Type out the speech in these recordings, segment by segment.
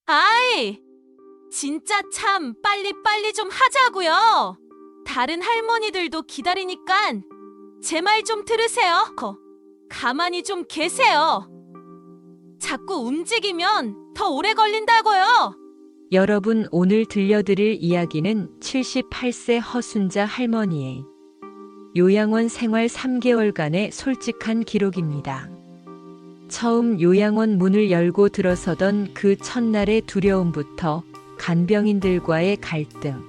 아이, 진짜 참 빨리빨리 좀 하자고요. 다른 할머니들도 기다리니깐 제 말 좀 들으세요. 가만히 좀 계세요. 자꾸 움직이면 더 오래 걸린다고요. 여러분, 오늘 들려드릴 이야기는 78세 허순자 할머니의 요양원 생활 3개월간의 솔직한 기록입니다. 처음 요양원 문을 열고 들어서던 그 첫날의 두려움부터 간병인들과의 갈등,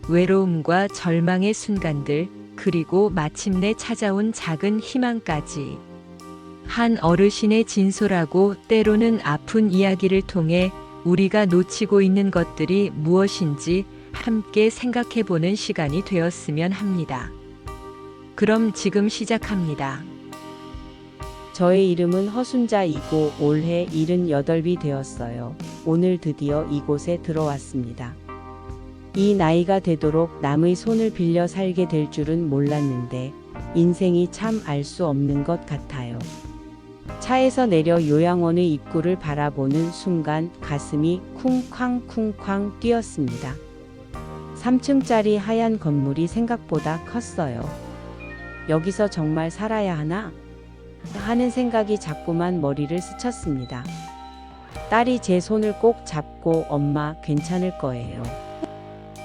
외로움과 절망의 순간들, 그리고 마침내 찾아온 작은 희망까지 한 어르신의 진솔하고 때로는 아픈 이야기를 통해 우리가 놓치고 있는 것들이 무엇인지 함께 생각해보는 시간이 되었으면 합니다. 그럼 지금 시작합니다. 저의 이름은 허순자이고 올해 78이 되었어요. 오늘 드디어 이곳에 들어왔습니다. 이 나이가 되도록 남의 손을 빌려 살게 될 줄은 몰랐는데 인생이 참 알 수 없는 것 같아요. 차에서 내려 요양원의 입구를 바라보는 순간 가슴이 쿵쾅쿵쾅 뛰었습니다. 3층짜리 하얀 건물이 생각보다 컸어요. 여기서 정말 살아야 하나? 하는 생각이 자꾸만 머리를 스쳤습니다. 딸이 제 손을 꼭 잡고 엄마 괜찮을 거예요.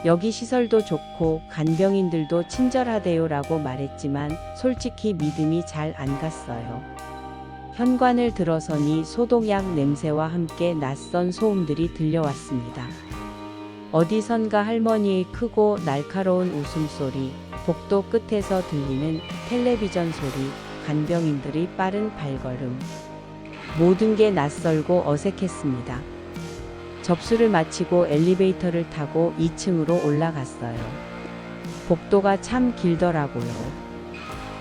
여기 시설도 좋고 간병인들도 친절하대요 라고 말했지만 솔직히 믿음이 잘 안 갔어요. 현관을 들어서니 소독약 냄새와 함께 낯선 소음들이 들려왔습니다. 어디선가 할머니의 크고 날카로운 웃음소리, 복도 끝에서 들리는 텔레비전 소리, 간병인들의 빠른 발걸음. 모든 게 낯설고 어색했습니다. 접수를 마치고 엘리베이터를 타고 2층으로 올라갔어요. 복도가 참 길더라고요.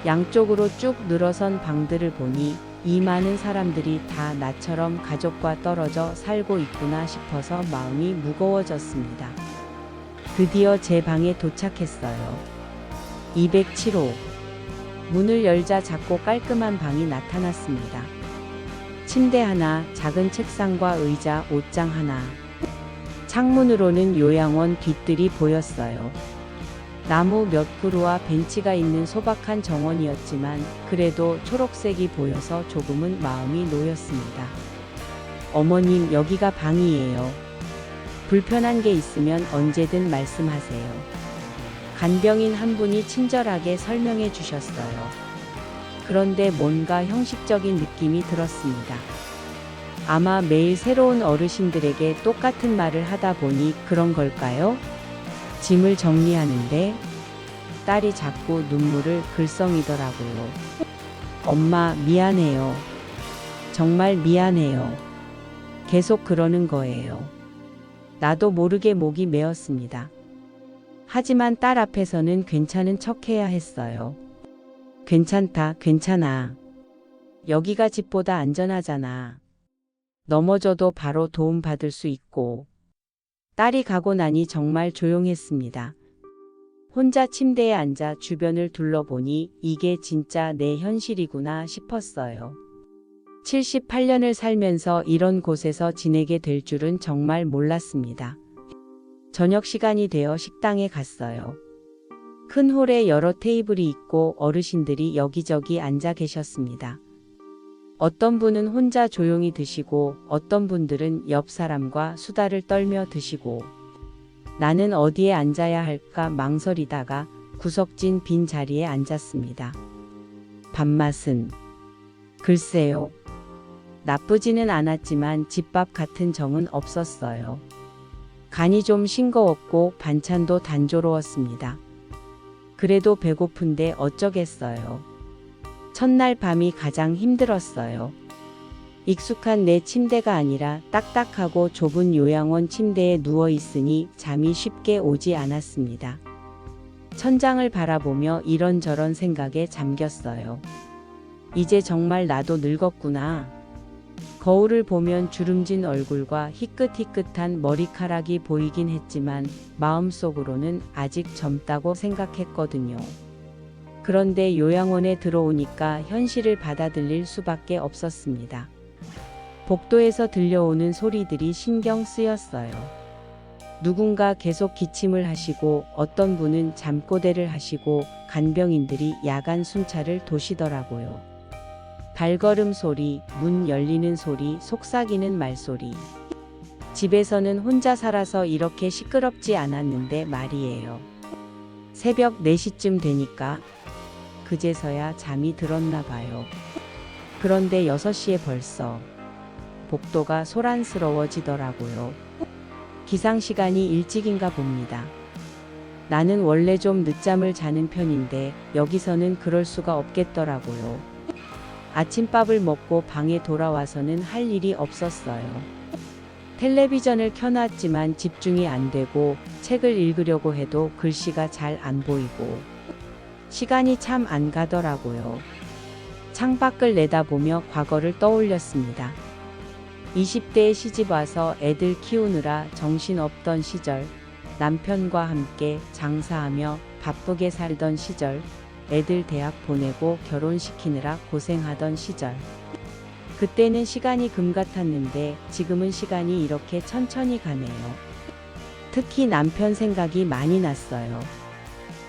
양쪽으로 쭉 늘어선 방들을 보니 이 많은 사람들이 다 나처럼 가족과 떨어져 살고 있구나 싶어서 마음이 무거워졌습니다. 드디어 제 방에 도착했어요. 207호. 문을 열자 작고 깔끔한 방이 나타났습니다. 침대 하나, 작은 책상과 의자, 옷장 하나. 창문으로는 요양원 뒤뜰이 보였어요. 나무 몇 그루와 벤치가 있는 소박한 정원이었지만 그래도 초록색이 보여서 조금은 마음이 놓였습니다. 어머님, 여기가 방이에요. 불편한 게 있으면 언제든 말씀하세요. 간병인 한 분이 친절하게 설명해 주셨어요. 그런데 뭔가 형식적인 느낌이 들었습니다. 아마 매일 새로운 어르신들에게 똑같은 말을 하다 보니 그런 걸까요? 짐을 정리하는데 딸이 자꾸 눈물을 글썽이더라고요. 엄마, 미안해요. 정말 미안해요. 계속 그러는 거예요. 나도 모르게 목이 메었습니다. 하지만 딸 앞에서는 괜찮은 척해야 했어요. 괜찮다, 괜찮아. 여기가 집보다 안전하잖아. 넘어져도 바로 도움받을 수 있고. 딸이 가고 나니 정말 조용했습니다. 혼자 침대에 앉아 주변을 둘러보니 이게 진짜 내 현실이구나 싶었어요. 78년을 살면서 이런 곳에서 지내게 될 줄은 정말 몰랐습니다. 저녁 시간이 되어 식당에 갔어요. 큰 홀에 여러 테이블이 있고 어르신들이 여기저기 앉아 계셨습니다. 어떤 분은 혼자 조용히 드시고 어떤 분들은 옆 사람과 수다를 떨며 드시고 나는 어디에 앉아야 할까 망설이다가 구석진 빈 자리에 앉았습니다. 밥맛은 글쎄요. 나쁘지는 않았지만 집밥 같은 정은 없었어요. 간이 좀 싱거웠고 반찬도 단조로웠습니다. 그래도 배고픈데 어쩌겠어요. 첫날 밤이 가장 힘들었어요. 익숙한 내 침대가 아니라 딱딱하고 좁은 요양원 침대에 누워 있으니 잠이 쉽게 오지 않았습니다. 천장을 바라보며 이런저런 생각에 잠겼어요. 이제 정말 나도 늙었구나. 거울을 보면 주름진 얼굴과 희끗희끗한 머리카락이 보이긴 했지만 마음속으로는 아직 젊다고 생각했거든요. 그런데 요양원에 들어오니까 현실을 받아들일 수밖에 없었습니다. 복도에서 들려오는 소리들이 신경 쓰였어요. 누군가 계속 기침을 하시고 어떤 분은 잠꼬대를 하시고 간병인들이 야간 순찰을 도시더라고요. 발걸음 소리, 문 열리는 소리, 속삭이는 말소리. 집에서는 혼자 살아서 이렇게 시끄럽지 않았는데 말이에요. 새벽 4시쯤 되니까 그제서야 잠이 들었나 봐요. 그런데 6시에 벌써 복도가 소란스러워지더라고요. 기상시간이 일찍인가 봅니다. 나는 원래 좀 늦잠을 자는 편인데 여기서는 그럴 수가 없겠더라고요. 아침밥을 먹고 방에 돌아와서는 할 일이 없었어요. 텔레비전을 켜놨지만 집중이 안 되고 책을 읽으려고 해도 글씨가 잘 안 보이고 시간이 참 안 가더라고요. 창밖을 내다보며 과거를 떠올렸습니다. 20대에 시집와서 애들 키우느라 정신없던 시절, 남편과 함께 장사하며 바쁘게 살던 시절, 애들 대학 보내고 결혼시키느라 고생하던 시절. 그때는 시간이 금 같았는데 지금은 시간이 이렇게 천천히 가네요. 특히 남편 생각이 많이 났어요.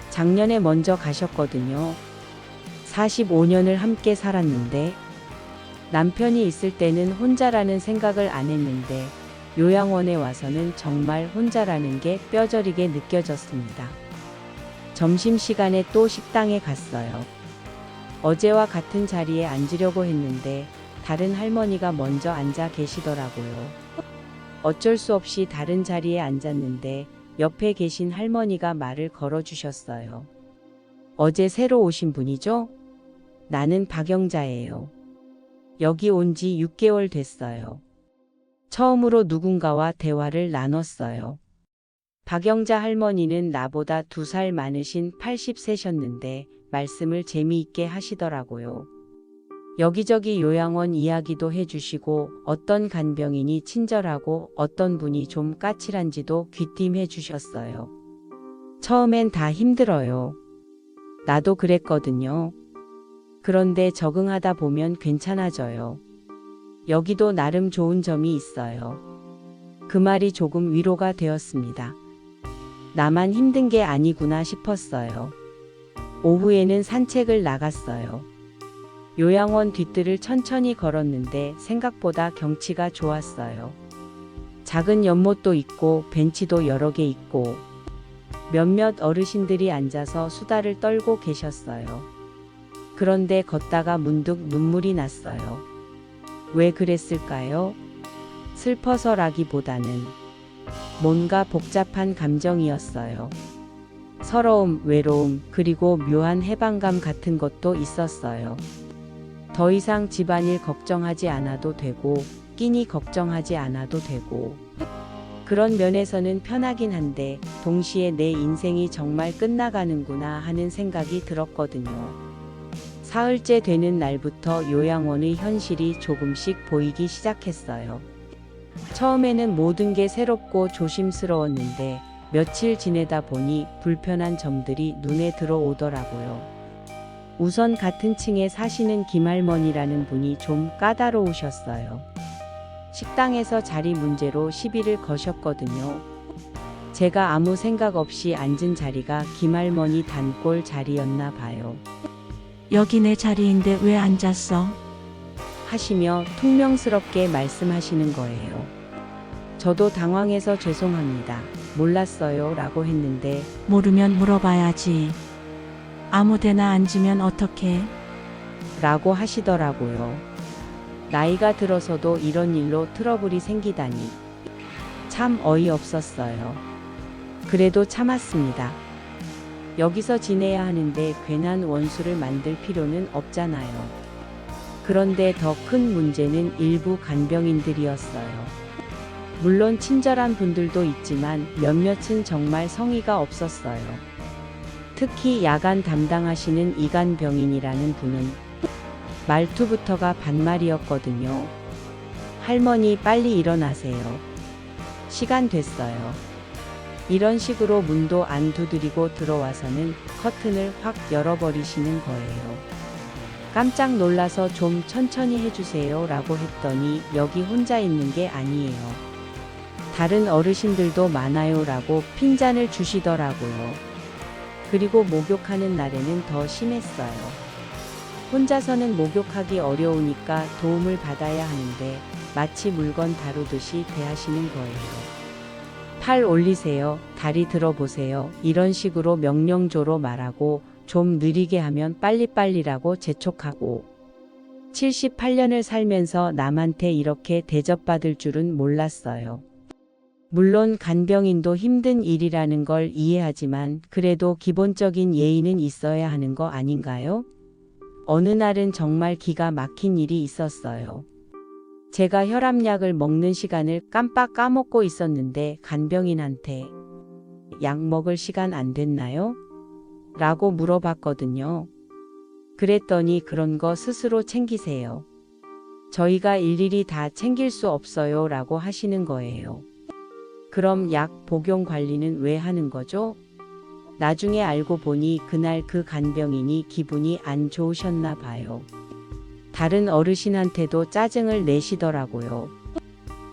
작년에 먼저 가셨거든요. 45년을 함께 살았는데 남편이 있을 때는 혼자라는 생각을 안 했는데 요양원에 와서는 정말 혼자라는 게 뼈저리게 느껴졌습니다. 점심시간에 또 식당에 갔어요. 어제와 같은 자리에 앉으려고 했는데 다른 할머니가 먼저 앉아 계시더라고요. 어쩔 수 없이 다른 자리에 앉았는데 옆에 계신 할머니가 말을 걸어주셨어요. 어제 새로 오신 분이죠? 나는 박영자예요. 여기 온 지 6개월 됐어요. 처음으로 누군가와 대화를 나눴어요. 박영자 할머니는 나보다 2살 많으신 80세셨는데 말씀을 재미있게 하시더라고요. 여기저기 요양원 이야기도 해주시고 어떤 간병인이 친절하고 어떤 분이 좀 까칠한지도 귀띔해 주셨어요. 처음엔 다 힘들어요. 나도 그랬거든요. 그런데 적응하다 보면 괜찮아져요. 여기도 나름 좋은 점이 있어요. 그 말이 조금 위로가 되었습니다. 나만 힘든 게 아니구나 싶었어요. 오후에는 산책을 나갔어요. 요양원 뒷뜰을 천천히 걸었는데 생각보다 경치가 좋았어요. 작은 연못도 있고 벤치도 여러 개 있고 몇몇 어르신들이 앉아서 수다를 떨고 계셨어요. 그런데 걷다가 문득 눈물이 났어요. 왜 그랬을까요? 슬퍼서라기보다는 뭔가 복잡한 감정이었어요. 서러움, 외로움, 그리고 묘한 해방감 같은 것도 있었어요. 더 이상 집안일 걱정하지 않아도 되고, 끼니 걱정하지 않아도 되고, 그런 면에서는 편하긴 한데, 동시에 내 인생이 정말 끝나가는구나 하는 생각이 들었거든요. 사흘째 되는 날부터 요양원의 현실이 조금씩 보이기 시작했어요. 처음에는 모든 게 새롭고 조심스러웠는데 며칠 지내다 보니 불편한 점들이 눈에 들어오더라고요. 우선 같은 층에 사시는 김할머니라는 분이 좀 까다로우셨어요. 식당에서 자리 문제로 시비를 거셨거든요. 제가 아무 생각 없이 앉은 자리가 김할머니 단골 자리였나 봐요. 여기 내 자리인데 왜 앉았어? 하시며 퉁명스럽게 말씀하시는 거예요. 저도 당황해서 죄송합니다. 몰랐어요 라고 했는데 모르면 물어봐야지. 아무데나 앉으면 어떡해? 라고 하시더라고요. 나이가 들어서도 이런 일로 트러블이 생기다니 참 어이없었어요. 그래도 참았습니다. 여기서 지내야 하는데 괜한 원수를 만들 필요는 없잖아요. 그런데 더 큰 문제는 일부 간병인들이었어요. 물론 친절한 분들도 있지만 몇몇은 정말 성의가 없었어요. 특히 야간 담당하시는 이간병인이라는 분은 말투부터가 반말이었거든요. 할머니 빨리 일어나세요. 시간 됐어요. 이런 식으로 문도 안 두드리고 들어와서는 커튼을 확 열어버리시는 거예요. 깜짝 놀라서 좀 천천히 해주세요 라고 했더니 여기 혼자 있는 게 아니에요. 다른 어르신들도 많아요 라고 핀잔을 주시더라고요. 그리고 목욕하는 날에는 더 심했어요. 혼자서는 목욕하기 어려우니까 도움을 받아야 하는데 마치 물건 다루듯이 대하시는 거예요. 팔 올리세요, 다리 들어보세요, 이런 식으로 명령조로 말하고 좀 느리게 하면 빨리빨리라고 재촉하고 78년을 살면서 남한테 이렇게 대접받을 줄은 몰랐어요. 물론 간병인도 힘든 일이라는 걸 이해하지만 그래도 기본적인 예의는 있어야 하는 거 아닌가요? 어느 날은 정말 기가 막힌 일이 있었어요. 제가 혈압약을 먹는 시간을 깜빡 까먹고 있었는데 간병인한테 약 먹을 시간 안 됐나요? 라고 물어봤거든요. 그랬더니 그런 거 스스로 챙기세요. 저희가 일일이 다 챙길 수 없어요 라고 하시는 거예요. 그럼 약 복용 관리는 왜 하는 거죠? 나중에 알고 보니 그날 그 간병인이 기분이 안 좋으셨나 봐요. 다른 어르신한테도 짜증을 내시더라고요.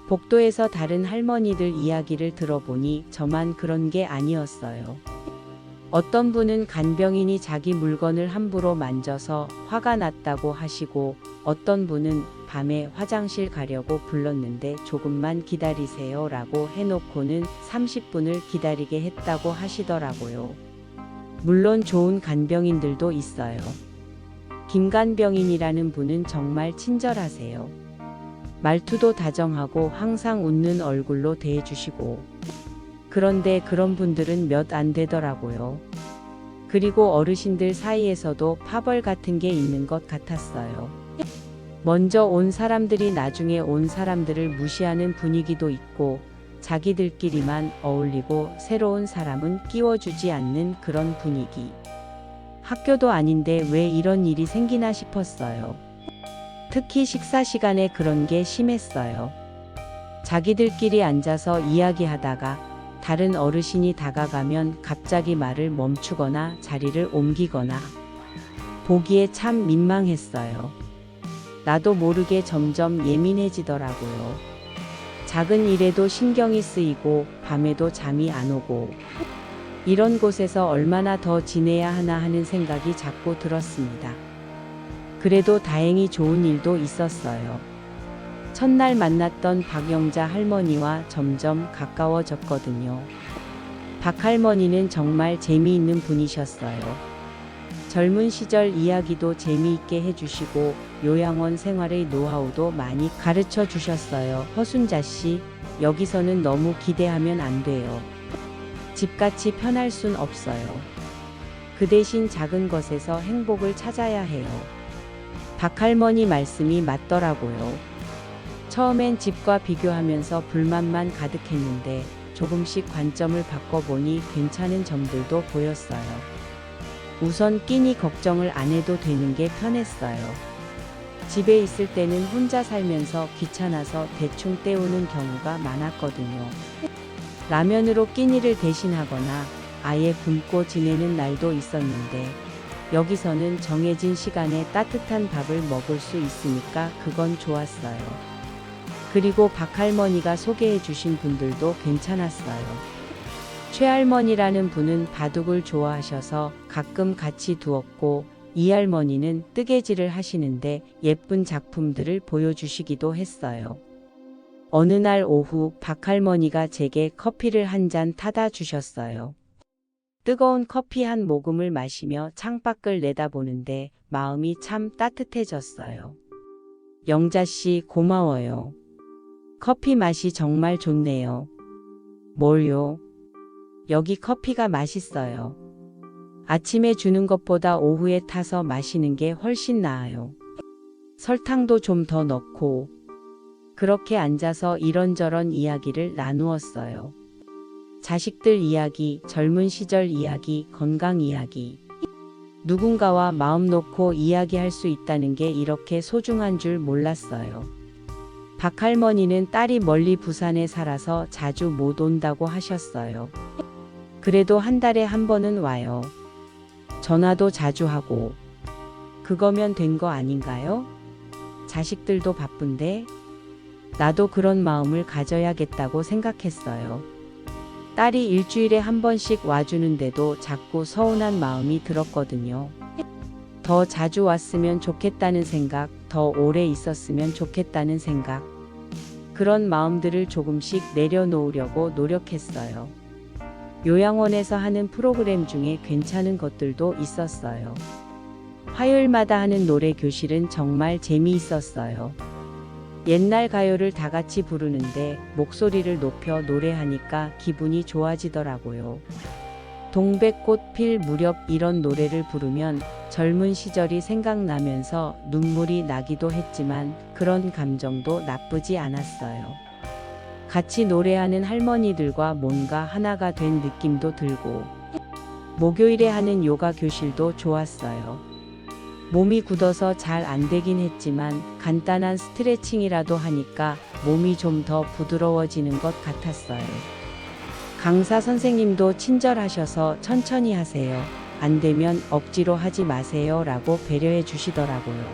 복도에서 다른 할머니들 이야기를 들어보니 저만 그런 게 아니었어요. 어떤 분은 간병인이 자기 물건을 함부로 만져서 화가 났다고 하시고 어떤 분은 밤에 화장실 가려고 불렀는데 조금만 기다리세요 라고 해놓고는 30분을 기다리게 했다고 하시더라고요. 물론 좋은 간병인들도 있어요. 김간병인이라는 분은 정말 친절하세요. 말투도 다정하고 항상 웃는 얼굴로 대해주시고 그런데 그런 분들은 몇 안 되더라고요. 그리고 어르신들 사이에서도 파벌 같은 게 있는 것 같았어요. 먼저 온 사람들이 나중에 온 사람들을 무시하는 분위기도 있고 자기들끼리만 어울리고 새로운 사람은 끼워주지 않는 그런 분위기. 학교도 아닌데 왜 이런 일이 생기나 싶었어요. 특히 식사 시간에 그런 게 심했어요. 자기들끼리 앉아서 이야기하다가 다른 어르신이 다가가면 갑자기 말을 멈추거나 자리를 옮기거나 보기에 참 민망했어요. 나도 모르게 점점 예민해지더라고요. 작은 일에도 신경이 쓰이고 밤에도 잠이 안 오고 이런 곳에서 얼마나 더 지내야 하나 하는 생각이 자꾸 들었습니다. 그래도 다행히 좋은 일도 있었어요. 첫날 만났던 박영자 할머니와 점점 가까워졌거든요. 박 할머니는 정말 재미있는 분이셨어요. 젊은 시절 이야기도 재미있게 해주시고 요양원 생활의 노하우도 많이 가르쳐 주셨어요. 허순자 씨, 여기서는 너무 기대하면 안 돼요. 집같이 편할 순 없어요. 그 대신 작은 것에서 행복을 찾아야 해요. 박 할머니 말씀이 맞더라고요. 처음엔 집과 비교하면서 불만만 가득했는데 조금씩 관점을 바꿔보니 괜찮은 점들도 보였어요. 우선 끼니 걱정을 안 해도 되는 게 편했어요. 집에 있을 때는 혼자 살면서 귀찮아서 대충 때우는 경우가 많았거든요. 라면으로 끼니를 대신하거나 아예 굶고 지내는 날도 있었는데 여기서는 정해진 시간에 따뜻한 밥을 먹을 수 있으니까 그건 좋았어요. 그리고 박할머니가 소개해 주신 분들도 괜찮았어요. 최할머니라는 분은 바둑을 좋아하셔서 가끔 같이 두었고 이 할머니는 뜨개질을 하시는데 예쁜 작품들을 보여주시기도 했어요. 어느 날 오후 박할머니가 제게 커피를 한 잔 타다 주셨어요. 뜨거운 커피 한 모금을 마시며 창밖을 내다보는데 마음이 참 따뜻해졌어요. 영자씨 고마워요. 커피 맛이 정말 좋네요. 뭘요? 여기 커피가 맛있어요. 아침에 주는 것보다 오후에 타서 마시는 게 훨씬 나아요. 설탕도 좀 더 넣고. 그렇게 앉아서 이런저런 이야기를 나누었어요. 자식들 이야기, 젊은 시절 이야기, 건강 이야기. 누군가와 마음 놓고 이야기할 수 있다는 게 이렇게 소중한 줄 몰랐어요. 박 할머니는 딸이 멀리 부산에 살아서 자주 못 온다고 하셨어요. 그래도 한 달에 한 번은 와요. 전화도 자주 하고. 그거면 된 거 아닌가요? 자식들도 바쁜데 나도 그런 마음을 가져야겠다고 생각했어요. 딸이 일주일에 한 번씩 와주는데도 자꾸 서운한 마음이 들었거든요. 더 자주 왔으면 좋겠다는 생각, 더 오래 있었으면 좋겠다는 생각. 그런 마음들을 조금씩 내려놓으려고 노력했어요. 요양원에서 하는 프로그램 중에 괜찮은 것들도 있었어요. 화요일마다 하는 노래 교실은 정말 재미있었어요. 옛날 가요를 다 같이 부르는데 목소리를 높여 노래하니까 기분이 좋아지더라고요. 동백꽃 필 무렵 이런 노래를 부르면 젊은 시절이 생각나면서 눈물이 나기도 했지만 그런 감정도 나쁘지 않았어요. 같이 노래하는 할머니들과 뭔가 하나가 된 느낌도 들고 목요일에 하는 요가 교실도 좋았어요. 몸이 굳어서 잘 안 되긴 했지만 간단한 스트레칭이라도 하니까 몸이 좀 더 부드러워지는 것 같았어요. 강사 선생님도 친절하셔서 천천히 하세요. 안 되면 억지로 하지 마세요 라고 배려해 주시더라고요.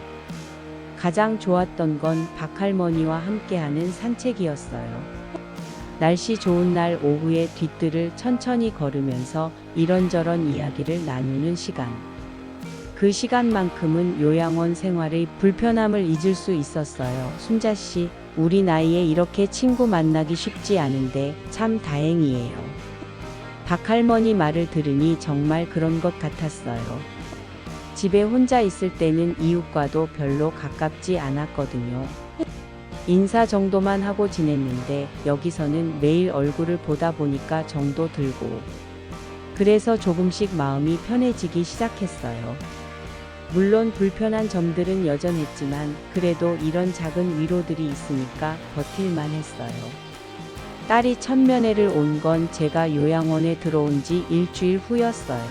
가장 좋았던 건 박할머니와 함께하는 산책이었어요. 날씨 좋은 날 오후에 뒷뜰을 천천히 걸으면서 이런저런 이야기를 나누는 시간. 그 시간만큼은 요양원 생활의 불편함을 잊을 수 있었어요. 순자씨, 우리 나이에 이렇게 친구 만나기 쉽지 않은데 참 다행이에요. 박할머니 말을 들으니 정말 그런 것 같았어요. 집에 혼자 있을 때는 이웃과도 별로 가깝지 않았거든요. 인사 정도만 하고 지냈는데 여기서는 매일 얼굴을 보다 보니까 정도 들고 그래서 조금씩 마음이 편해지기 시작했어요. 물론 불편한 점들은 여전했지만 그래도 이런 작은 위로들이 있으니까 버틸만 했어요. 딸이 천면회를 온 건 제가 요양원에 들어온 지 일주일 후였어요.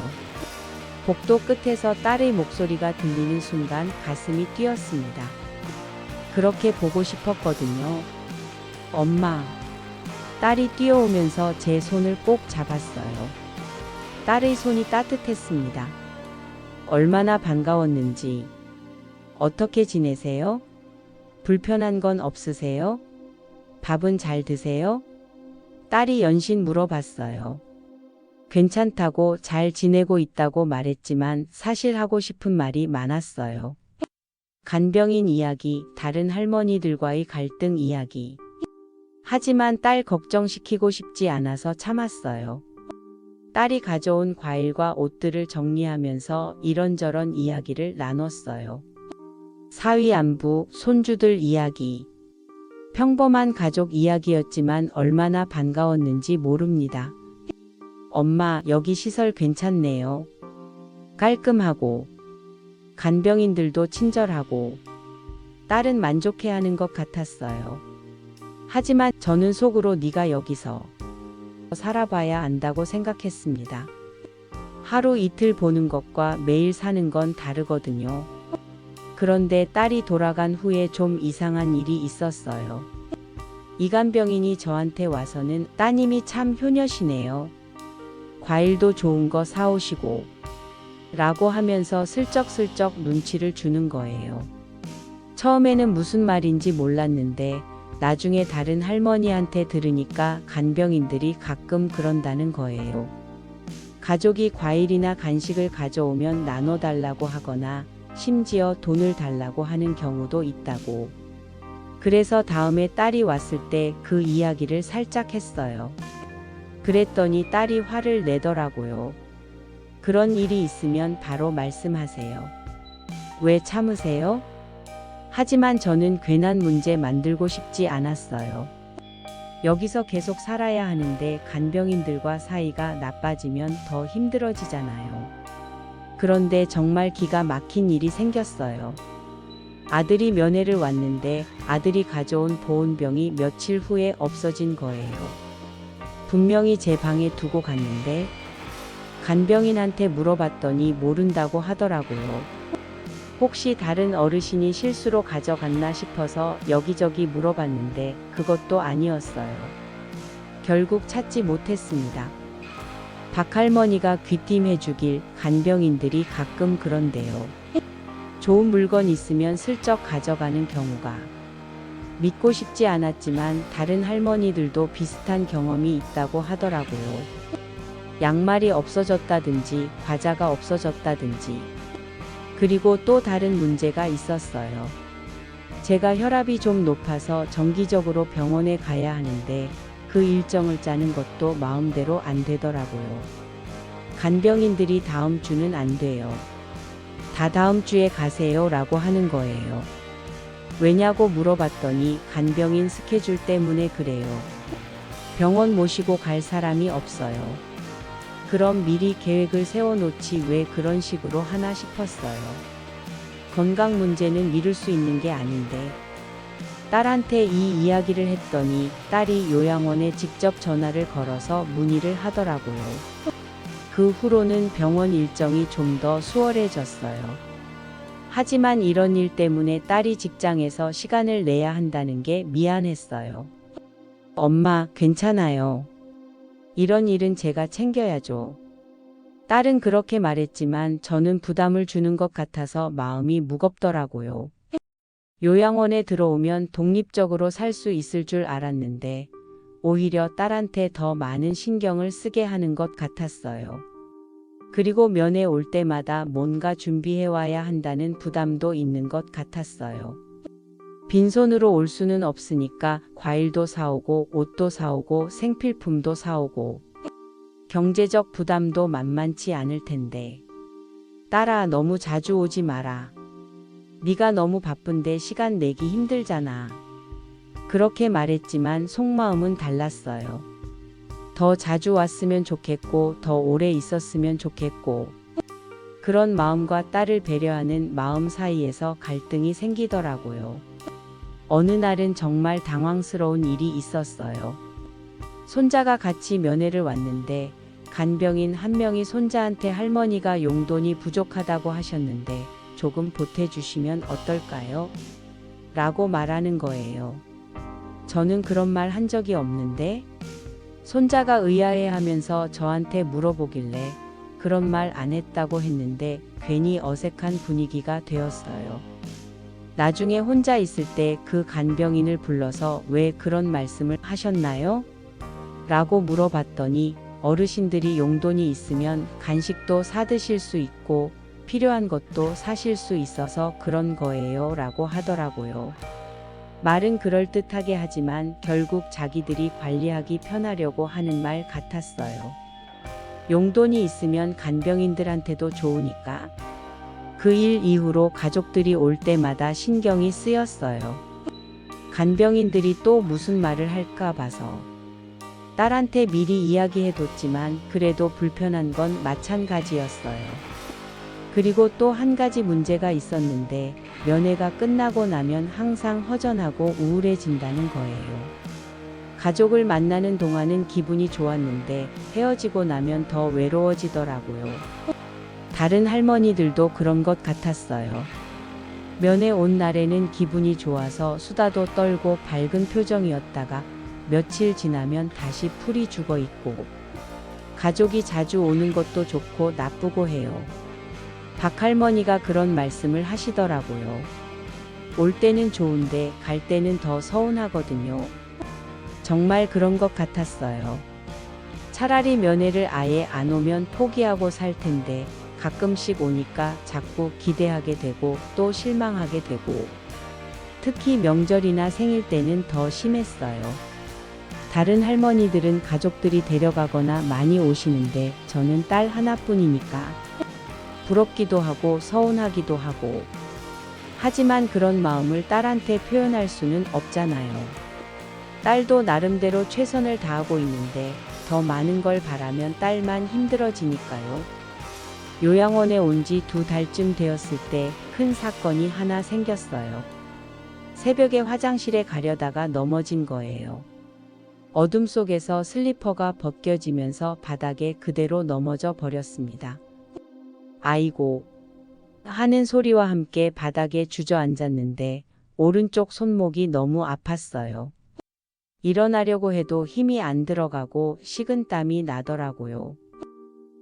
복도 끝에서 딸의 목소리가 들리는 순간 가슴이 뛰었습니다. 그렇게 보고 싶었거든요. 엄마. 딸이 뛰어오면서 제 손을 꼭 잡았어요. 딸의 손이 따뜻했습니다. 얼마나 반가웠는지. 어떻게 지내세요? 불편한 건 없으세요? 밥은 잘 드세요? 딸이 연신 물어봤어요. 괜찮다고 잘 지내고 있다고 말했지만 사실 하고 싶은 말이 많았어요. 간병인 이야기, 다른 할머니들과의 갈등 이야기. 하지만 딸 걱정시키고 싶지 않아서 참았어요. 딸이 가져온 과일과 옷들을 정리하면서 이런저런 이야기를 나눴어요. 사위 안부, 손주들 이야기. 평범한 가족 이야기였지만 얼마나 반가웠는지 모릅니다. 엄마, 여기 시설 괜찮네요. 깔끔하고 간병인들도 친절하고 딸은 만족해하는 것 같았어요. 하지만 저는 속으로 네가 여기서 살아봐야 안다고 생각했습니다. 하루 이틀 보는 것과 매일 사는 건 다르거든요. 그런데 딸이 돌아간 후에 좀 이상한 일이 있었어요. 이간병인이 저한테 와서는 따님이 참 효녀시네요. 과일도 좋은 거 사오시고 라고 하면서 슬쩍슬쩍 눈치를 주는 거예요. 처음에는 무슨 말인지 몰랐는데 나중에 다른 할머니한테 들으니까 간병인들이 가끔 그런다는 거예요. 가족이 과일이나 간식을 가져오면 나눠달라고 하거나 심지어 돈을 달라고 하는 경우도 있다고. 그래서 다음에 딸이 왔을 때 그 이야기를 살짝 했어요. 그랬더니 딸이 화를 내더라고요. 그런 일이 있으면 바로 말씀하세요. 왜 참으세요? 하지만 저는 괜한 문제 만들고 싶지 않았어요. 여기서 계속 살아야 하는데 간병인들과 사이가 나빠지면 더 힘들어지잖아요. 그런데 정말 기가 막힌 일이 생겼어요. 아들이 면회를 왔는데 아들이 가져온 보온병이 며칠 후에 없어진 거예요. 분명히 제 방에 두고 갔는데 간병인한테 물어봤더니 모른다고 하더라고요. 혹시 다른 어르신이 실수로 가져갔나 싶어서 여기저기 물어봤는데 그것도 아니었어요. 결국 찾지 못했습니다. 박할머니가 귀띔해주길 간병인들이 가끔 그런대요. 좋은 물건 있으면 슬쩍 가져가는 경우가. 믿고 싶지 않았지만 다른 할머니들도 비슷한 경험이 있다고 하더라고요. 양말이 없어졌다든지 과자가 없어졌다든지. 그리고 또 다른 문제가 있었어요. 제가 혈압이 좀 높아서 정기적으로 병원에 가야 하는데 그 일정을 짜는 것도 마음대로 안 되더라고요. 간병인들이 다음 주는 안 돼요. 다 다음 주에 가세요 라고 하는 거예요. 왜냐고 물어봤더니 간병인 스케줄 때문에 그래요. 병원 모시고 갈 사람이 없어요. 그럼 미리 계획을 세워놓지 왜 그런 식으로 하나 싶었어요. 건강 문제는 미룰 수 있는 게 아닌데. 딸한테 이 이야기를 했더니 딸이 요양원에 직접 전화를 걸어서 문의를 하더라고요. 그 후로는 병원 일정이 좀 더 수월해졌어요. 하지만 이런 일 때문에 딸이 직장에서 시간을 내야 한다는 게 미안했어요. 엄마, 괜찮아요. 이런 일은 제가 챙겨야죠. 딸은 그렇게 말했지만 저는 부담을 주는 것 같아서 마음이 무겁더라고요. 요양원에 들어오면 독립적으로 살 수 있을 줄 알았는데 오히려 딸한테 더 많은 신경을 쓰게 하는 것 같았어요. 그리고 면회 올 때마다 뭔가 준비해 와야 한다는 부담도 있는 것 같았어요. 빈손으로 올 수는 없으니까 과일도 사오고 옷도 사오고 생필품도 사오고 경제적 부담도 만만치 않을 텐데. 딸아, 너무 자주 오지 마라. 네가 너무 바쁜데 시간 내기 힘들잖아. 그렇게 말했지만 속마음은 달랐어요. 더 자주 왔으면 좋겠고 더 오래 있었으면 좋겠고 그런 마음과 딸을 배려하는 마음 사이에서 갈등이 생기더라고요. 어느 날은 정말 당황스러운 일이 있었어요. 손자가 같이 면회를 왔는데 간병인 한 명이 손자한테 할머니가 용돈이 부족하다고 하셨는데 조금 보태주시면 어떨까요? 라고 말하는 거예요. 저는 그런 말 한 적이 없는데 손자가 의아해하면서 저한테 물어보길래 그런 말 안 했다고 했는데 괜히 어색한 분위기가 되었어요. 나중에 혼자 있을 때 그 간병인을 불러서 왜 그런 말씀을 하셨나요? 라고 물어봤더니 어르신들이 용돈이 있으면 간식도 사드실 수 있고 필요한 것도 사실 수 있어서 그런 거예요 라고 하더라고요. 말은 그럴듯하게 하지만 결국 자기들이 관리하기 편하려고 하는 말 같았어요. 용돈이 있으면 간병인들한테도 좋으니까. 그 일 이후로 가족들이 올 때마다 신경이 쓰였어요. 간병인들이 또 무슨 말을 할까 봐서. 딸한테 미리 이야기해뒀지만 그래도 불편한 건 마찬가지였어요. 그리고 또 한 가지 문제가 있었는데 면회가 끝나고 나면 항상 허전하고 우울해진다는 거예요. 가족을 만나는 동안은 기분이 좋았는데 헤어지고 나면 더 외로워지더라고요. 다른 할머니들도 그런 것 같았어요. 면회 온 날에는 기분이 좋아서 수다도 떨고 밝은 표정이었다가 며칠 지나면 다시 풀이 죽어 있고 가족이 자주 오는 것도 좋고 나쁘고 해요. 박할머니가 그런 말씀을 하시더라고요. 올 때는 좋은데 갈 때는 더 서운하거든요. 정말 그런 것 같았어요. 차라리 면회를 아예 안 오면 포기하고 살 텐데 가끔씩 오니까 자꾸 기대하게 되고 또 실망하게 되고 특히 명절이나 생일 때는 더 심했어요. 다른 할머니들은 가족들이 데려가거나 많이 오시는데 저는 딸 하나뿐이니까 부럽기도 하고 서운하기도 하고 하지만 그런 마음을 딸한테 표현할 수는 없잖아요. 딸도 나름대로 최선을 다하고 있는데 더 많은 걸 바라면 딸만 힘들어지니까요. 요양원에 온 지 2달쯤 되었을 때 큰 사건이 하나 생겼어요. 새벽에 화장실에 가려다가 넘어진 거예요. 어둠 속에서 슬리퍼가 벗겨지면서 바닥에 그대로 넘어져 버렸습니다. 아이고 하는 소리와 함께 바닥에 주저앉았는데 오른쪽 손목이 너무 아팠어요. 일어나려고 해도 힘이 안 들어가고 식은땀이 나더라고요.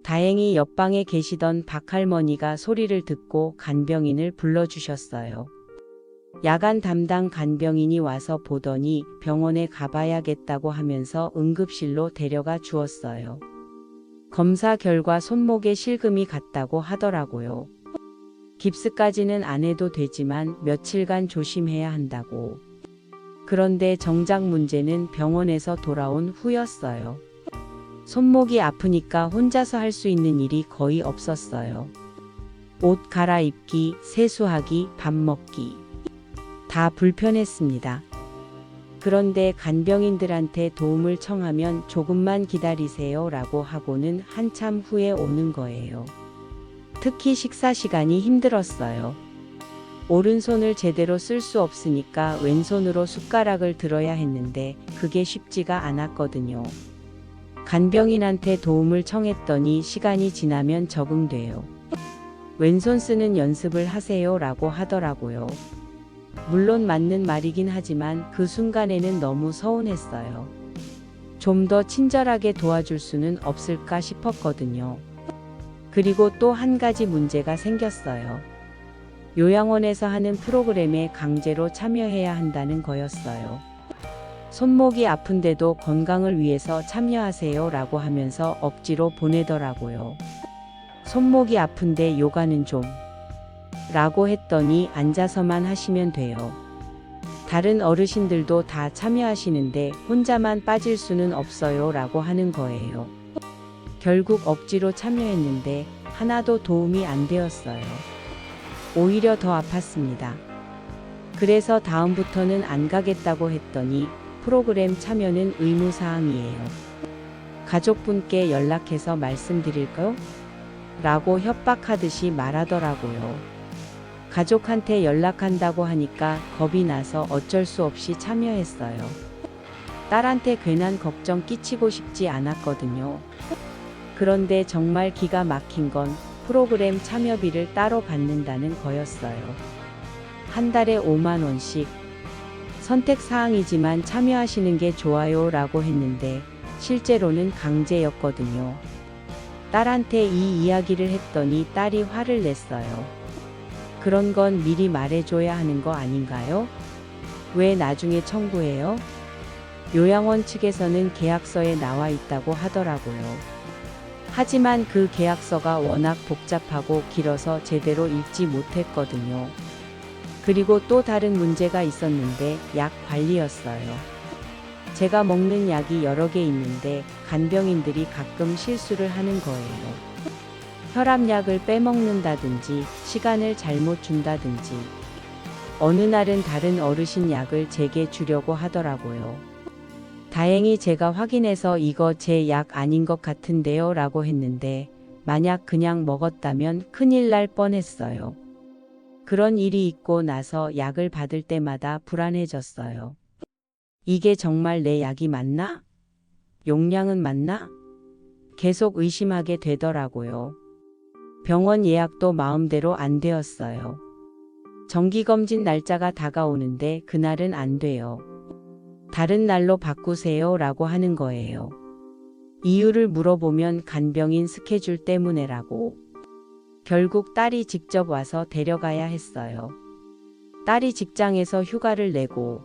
다행히 옆방에 계시던 박할머니가 소리를 듣고 간병인을 불러주셨어요. 야간 담당 간병인이 와서 보더니 병원에 가봐야겠다고 하면서 응급실로 데려가 주었어요. 검사 결과 손목에 실금이 갔다고 하더라고요. 깁스까지는 안 해도 되지만 며칠간 조심해야 한다고. 그런데 정작 문제는 병원에서 돌아온 후였어요. 손목이 아프니까 혼자서 할 수 있는 일이 거의 없었어요. 옷 갈아입기, 세수하기, 밥 먹기. 다 불편했습니다. 그런데 간병인들한테 도움을 청하면 조금만 기다리세요 라고 하고는 한참 후에 오는 거예요. 특히 식사 시간이 힘들었어요. 오른손을 제대로 쓸 수 없으니까 왼손으로 숟가락을 들어야 했는데 그게 쉽지가 않았거든요. 간병인한테 도움을 청했더니 시간이 지나면 적응돼요. 왼손 쓰는 연습을 하세요 라고 하더라고요. 물론 맞는 말이긴 하지만 그 순간에는 너무 서운했어요. 좀 더 친절하게 도와줄 수는 없을까 싶었거든요. 그리고 또 한 가지 문제가 생겼어요. 요양원에서 하는 프로그램에 강제로 참여해야 한다는 거였어요. 손목이 아픈데도 건강을 위해서 참여하세요 라고 하면서 억지로 보내더라고요. 손목이 아픈데 요가는 좀 라고 했더니 앉아서만 하시면 돼요. 다른 어르신들도 다 참여하시는데 혼자만 빠질 수는 없어요 라고 하는 거예요. 결국 억지로 참여했는데 하나도 도움이 안 되었어요. 오히려 더 아팠습니다. 그래서 다음부터는 안 가겠다고 했더니 프로그램 참여는 의무사항이에요. 가족분께 연락해서 말씀드릴까요? 라고 협박하듯이 말하더라고요. 가족한테 연락한다고 하니까 겁이 나서 어쩔 수 없이 참여했어요. 딸한테 괜한 걱정 끼치고 싶지 않았거든요. 그런데 정말 기가 막힌 건 프로그램 참여비를 따로 받는다는 거였어요. 한 달에 5만 원씩. 선택사항이지만 참여하시는 게 좋아요 라고 했는데 실제로는 강제였거든요. 딸한테 이 이야기를 했더니 딸이 화를 냈어요. 그런 건 미리 말해줘야 하는 거 아닌가요? 왜 나중에 청구해요? 요양원 측에서는 계약서에 나와 있다고 하더라고요. 하지만 그 계약서가 워낙 복잡하고 길어서 제대로 읽지 못했거든요. 그리고 또 다른 문제가 있었는데 약 관리였어요. 제가 먹는 약이 여러 개 있는데 간병인들이 가끔 실수를 하는 거예요. 혈압약을 빼먹는다든지 시간을 잘못 준다든지 어느 날은 다른 어르신 약을 제게 주려고 하더라고요. 다행히 제가 확인해서 이거 제 약 아닌 것 같은데요 라고 했는데 만약 그냥 먹었다면 큰일 날 뻔했어요. 그런 일이 있고 나서 약을 받을 때마다 불안해졌어요. 이게 정말 내 약이 맞나? 용량은 맞나? 계속 의심하게 되더라고요. 병원 예약도 마음대로 안 되었어요. 정기검진 날짜가 다가오는데 그날은 안 돼요. 다른 날로 바꾸세요 라고 하는 거예요. 이유를 물어보면 간병인 스케줄 때문에라고. 결국 딸이 직접 와서 데려가야 했어요. 딸이 직장에서 휴가를 내고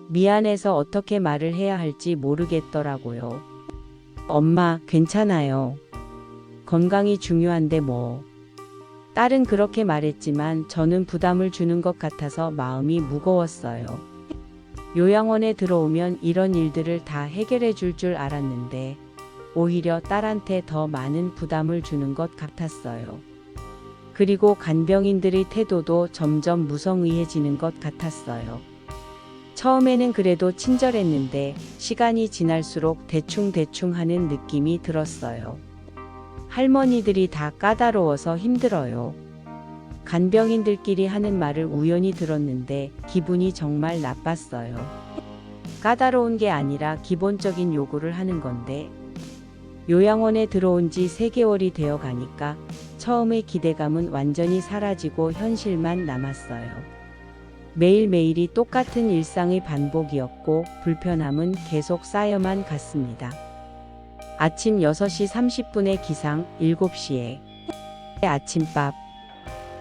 미안해서 어떻게 말을 해야 할지 모르겠더라고요. 엄마, 괜찮아요. 건강이 중요한데 뭐. 딸은 그렇게 말했지만 저는 부담을 주는 것 같아서 마음이 무거웠어요. 요양원에 들어오면 이런 일들을 다 해결해 줄 알았는데 오히려 딸한테 더 많은 부담을 주는 것 같았어요. 그리고 간병인들의 태도도 점점 무성의해지는 것 같았어요. 처음에는 그래도 친절했는데 시간이 지날수록 대충대충 하는 느낌이 들었어요. 할머니들이 다 까다로워서 힘들어요. 간병인들끼리 하는 말을 우연히 들었는데 기분이 정말 나빴어요. 까다로운 게 아니라 기본적인 요구를 하는 건데 요양원에 들어온 지 3개월이 되어 가니까 처음의 기대감은 완전히 사라지고 현실만 남았어요. 매일매일이 똑같은 일상의 반복이었고 불편함은 계속 쌓여만 갔습니다. 아침 6시 30분에 기상, 7시에 아침밥,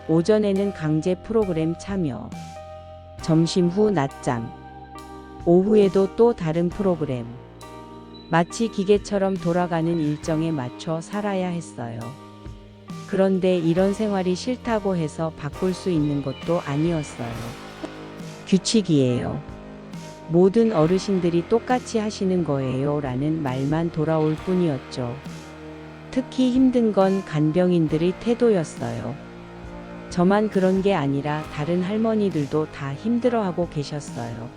오전에는 강제 프로그램 참여, 점심 후 낮잠, 오후에도 또 다른 프로그램. 마치 기계처럼 돌아가는 일정에 맞춰 살아야 했어요. 그런데 이런 생활이 싫다고 해서 바꿀 수 있는 것도 아니었어요. 규칙이에요. 모든 어르신들이 똑같이 하시는 거예요 라는 말만 돌아올 뿐이었죠. 특히 힘든 건 간병인들의 태도였어요. 저만 그런 게 아니라 다른 할머니들도 다 힘들어하고 계셨어요.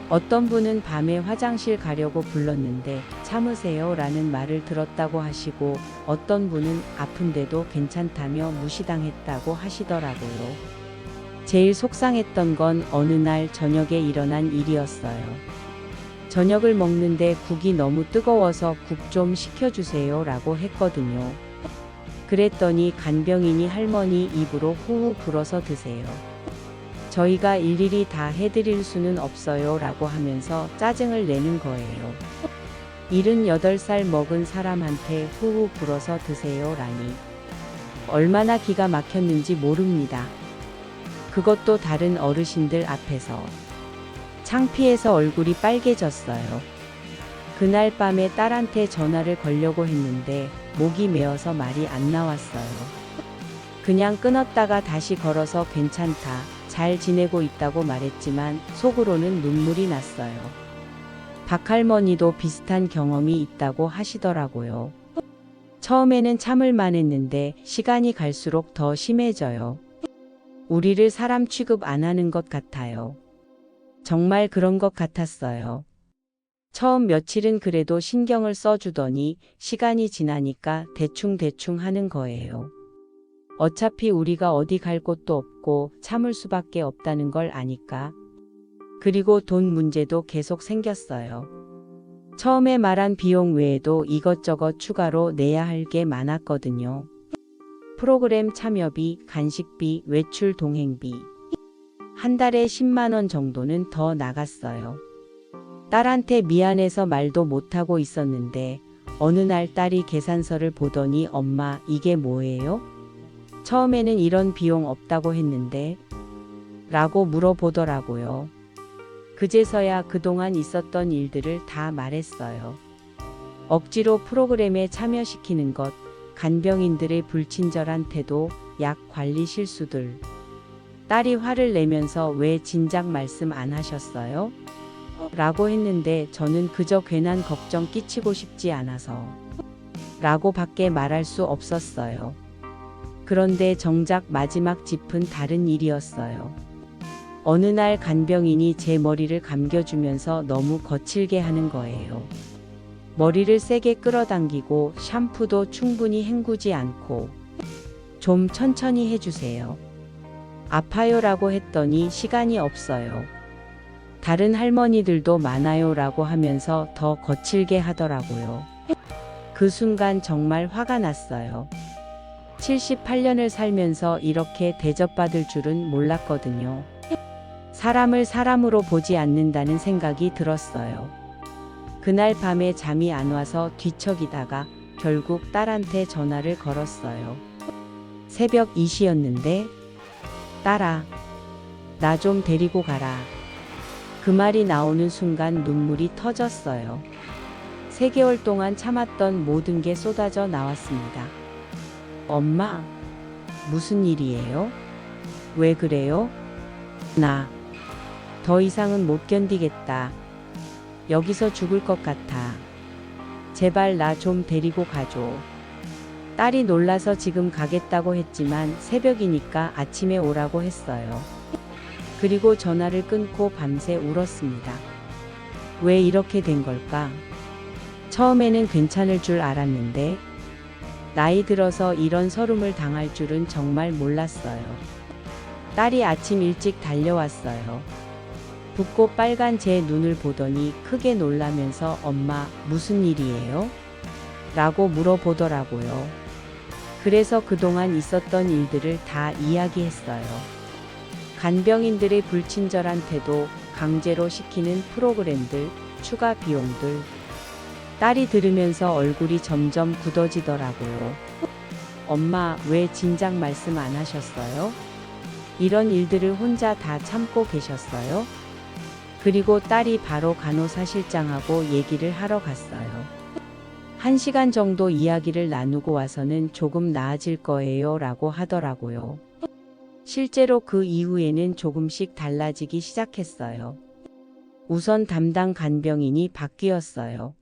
어떤 분은 밤에 화장실 가려고 불렀는데 참으세요 라는 말을 들었다고 하시고, 어떤 분은 아픈데도 괜찮다며 무시당했다고 하시더라고요. 제일 속상했던 건 어느 날 저녁에 일어난 일이었어요. 저녁을 먹는데 국이 너무 뜨거워서 국 좀 식혀주세요 라고 했거든요. 그랬더니 간병인이 할머니 입으로 후후 불어서 드세요. 저희가 일일이 다 해드릴 수는 없어요 라고 하면서 짜증을 내는 거예요. 78살 먹은 사람한테 후후 불어서 드세요 라니. 얼마나 기가 막혔는지 모릅니다. 그것도 다른 어르신들 앞에서. 창피해서 얼굴이 빨개졌어요. 그날 밤에 딸한테 전화를 걸려고 했는데 목이 메어서 말이 안 나왔어요. 그냥 끊었다가 다시 걸어서 괜찮다, 잘 지내고 있다고 말했지만 속으로는 눈물이 났어요. 박할머니도 비슷한 경험이 있다고 하시더라고요. 처음에는 참을만 했는데 시간이 갈수록 더 심해져요. 우리를 사람 취급 안 하는 것 같아요. 정말 그런 것 같았어요. 처음 며칠은 그래도 신경을 써주더니 시간이 지나니까 대충 하는 거예요. 어차피 우리가 어디 갈 곳도 없고 참을 수밖에 없다는 걸 아니까. 그리고 돈 문제도 계속 생겼어요. 처음에 말한 비용 외에도 이것저것 추가로 내야 할 게 많았거든요. 프로그램 참여비, 간식비, 외출 동행비. 한 달에 10만 원 정도는 더 나갔어요. 딸한테 미안해서 말도 못하고 있었는데 어느 날 딸이 계산서를 보더니 엄마, 이게 뭐예요? 처음에는 이런 비용 없다고 했는데 라고 물어보더라고요. 그제서야 그동안 있었던 일들을 다 말했어요. 억지로 프로그램에 참여시키는 것, 간병인들의 불친절한 태도, 약 관리 실수들. 딸이 화를 내면서 왜 진작 말씀 안 하셨어요? 라고 했는데 저는 그저 괜한 걱정 끼치고 싶지 않아서 라고 밖에 말할 수 없었어요. 그런데 정작 마지막 짚은 다른 일이었어요. 어느 날 간병인이 제 머리를 감겨주면서 너무 거칠게 하는 거예요. 머리를 세게 끌어당기고 샴푸도 충분히 헹구지 않고 좀 천천히 해주세요. 아파요 라고 했더니 시간이 없어요. 다른 할머니들도 많아요 라고 하면서 더 거칠게 하더라고요. 그 순간 정말 화가 났어요. 78년을 살면서 이렇게 대접받을 줄은 몰랐거든요. 사람을 사람으로 보지 않는다는 생각이 들었어요. 그날 밤에 잠이 안 와서 뒤척이다가 결국 딸한테 전화를 걸었어요. 새벽 2시였는데 딸아, 나 좀 데리고 가라. 그 말이 나오는 순간 눈물이 터졌어요. 3개월 동안 참았던 모든 게 쏟아져 나왔습니다. 엄마, 무슨 일이에요? 왜 그래요? 나 더 이상은 못 견디겠다. 여기서 죽을 것 같아. 제발 나 좀 데리고 가줘. 딸이 놀라서 지금 가겠다고 했지만 새벽이니까 아침에 오라고 했어요. 그리고 전화를 끊고 밤새 울었습니다. 왜 이렇게 된 걸까? 처음에는 괜찮을 줄 알았는데 나이 들어서 이런 서름을 당할 줄은 정말 몰랐어요. 딸이 아침 일찍 달려왔어요. 붓고 빨간 제 눈을 보더니 크게 놀라면서 엄마, 무슨 일이에요? 라고 물어보더라고요. 그래서 그동안 있었던 일들을 다 이야기했어요. 간병인들의 불친절한 태도, 강제로 시키는 프로그램들, 추가 비용들. 딸이 들으면서 얼굴이 점점 굳어지더라고요. 엄마, 왜 진작 말씀 안 하셨어요? 이런 일들을 혼자 다 참고 계셨어요? 그리고 딸이 바로 간호사실장하고 얘기를 하러 갔어요. 1시간 정도 이야기를 나누고 와서는 조금 나아질 거예요 라고 하더라고요. 실제로 그 이후에는 조금씩 달라지기 시작했어요. 우선 담당 간병인이 바뀌었어요.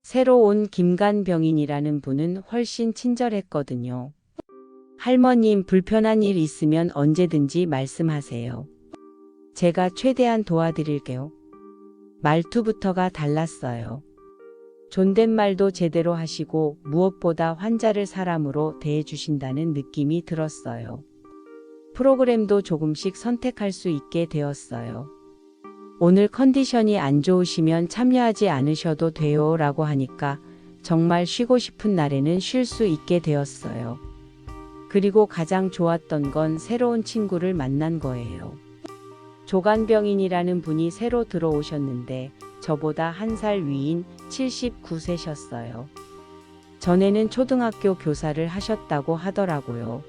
새로 온 김간병인이라는 분은 훨씬 친절했거든요. 할머님, 불편한 일 있으면 언제든지 말씀하세요. 제가 최대한 도와드릴게요. 말투부터가 달랐어요. 존댓말도 제대로 하시고 무엇보다 환자를 사람으로 대해주신다는 느낌이 들었어요. 프로그램도 조금씩 선택할 수 있게 되었어요. 오늘 컨디션이 안 좋으시면 참여하지 않으셔도 돼요 라고 하니까 정말 쉬고 싶은 날에는 쉴 수 있게 되었어요. 그리고 가장 좋았던 건 새로운 친구를 만난 거예요. 조간병인이라는 분이 새로 들어오셨는데 저보다 1살 위인 79세셨어요. 전에는 초등학교 교사를 하셨다고 하더라고요.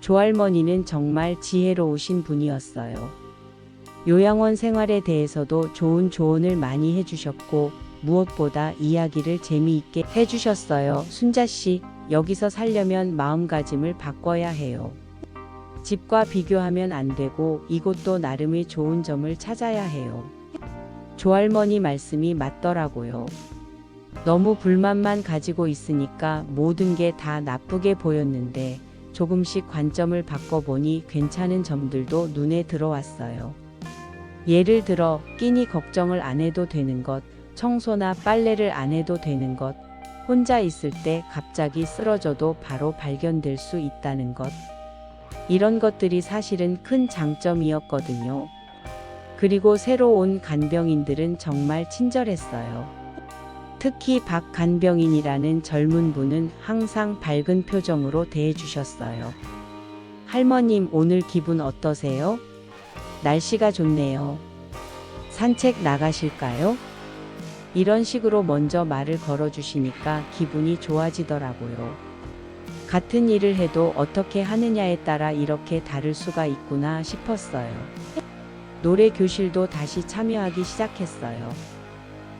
조할머니는 정말 지혜로우신 분이었어요. 요양원 생활에 대해서도 좋은 조언을 많이 해주셨고 무엇보다 이야기를 재미있게 해주셨어요. 순자씨, 여기서 살려면 마음가짐을 바꿔야 해요. 집과 비교하면 안 되고 이곳도 나름의 좋은 점을 찾아야 해요. 조할머니 말씀이 맞더라고요. 너무 불만만 가지고 있으니까 모든 게 다 나쁘게 보였는데 조금씩 관점을 바꿔보니 괜찮은 점들도 눈에 들어왔어요. 예를 들어 끼니 걱정을 안 해도 되는 것, 청소나 빨래를 안 해도 되는 것, 혼자 있을 때 갑자기 쓰러져도 바로 발견될 수 있다는 것. 이런 것들이 사실은 큰 장점이었거든요. 그리고 새로 온 간병인들은 정말 친절했어요. 특히 박 간병인이라는 젊은 분은 항상 밝은 표정으로 대해주셨어요. 할머님, 오늘 기분 어떠세요? 날씨가 좋네요. 산책 나가실까요? 이런 식으로 먼저 말을 걸어주시니까 기분이 좋아지더라고요. 같은 일을 해도 어떻게 하느냐에 따라 이렇게 다를 수가 있구나 싶었어요. 노래 교실도 다시 참여하기 시작했어요.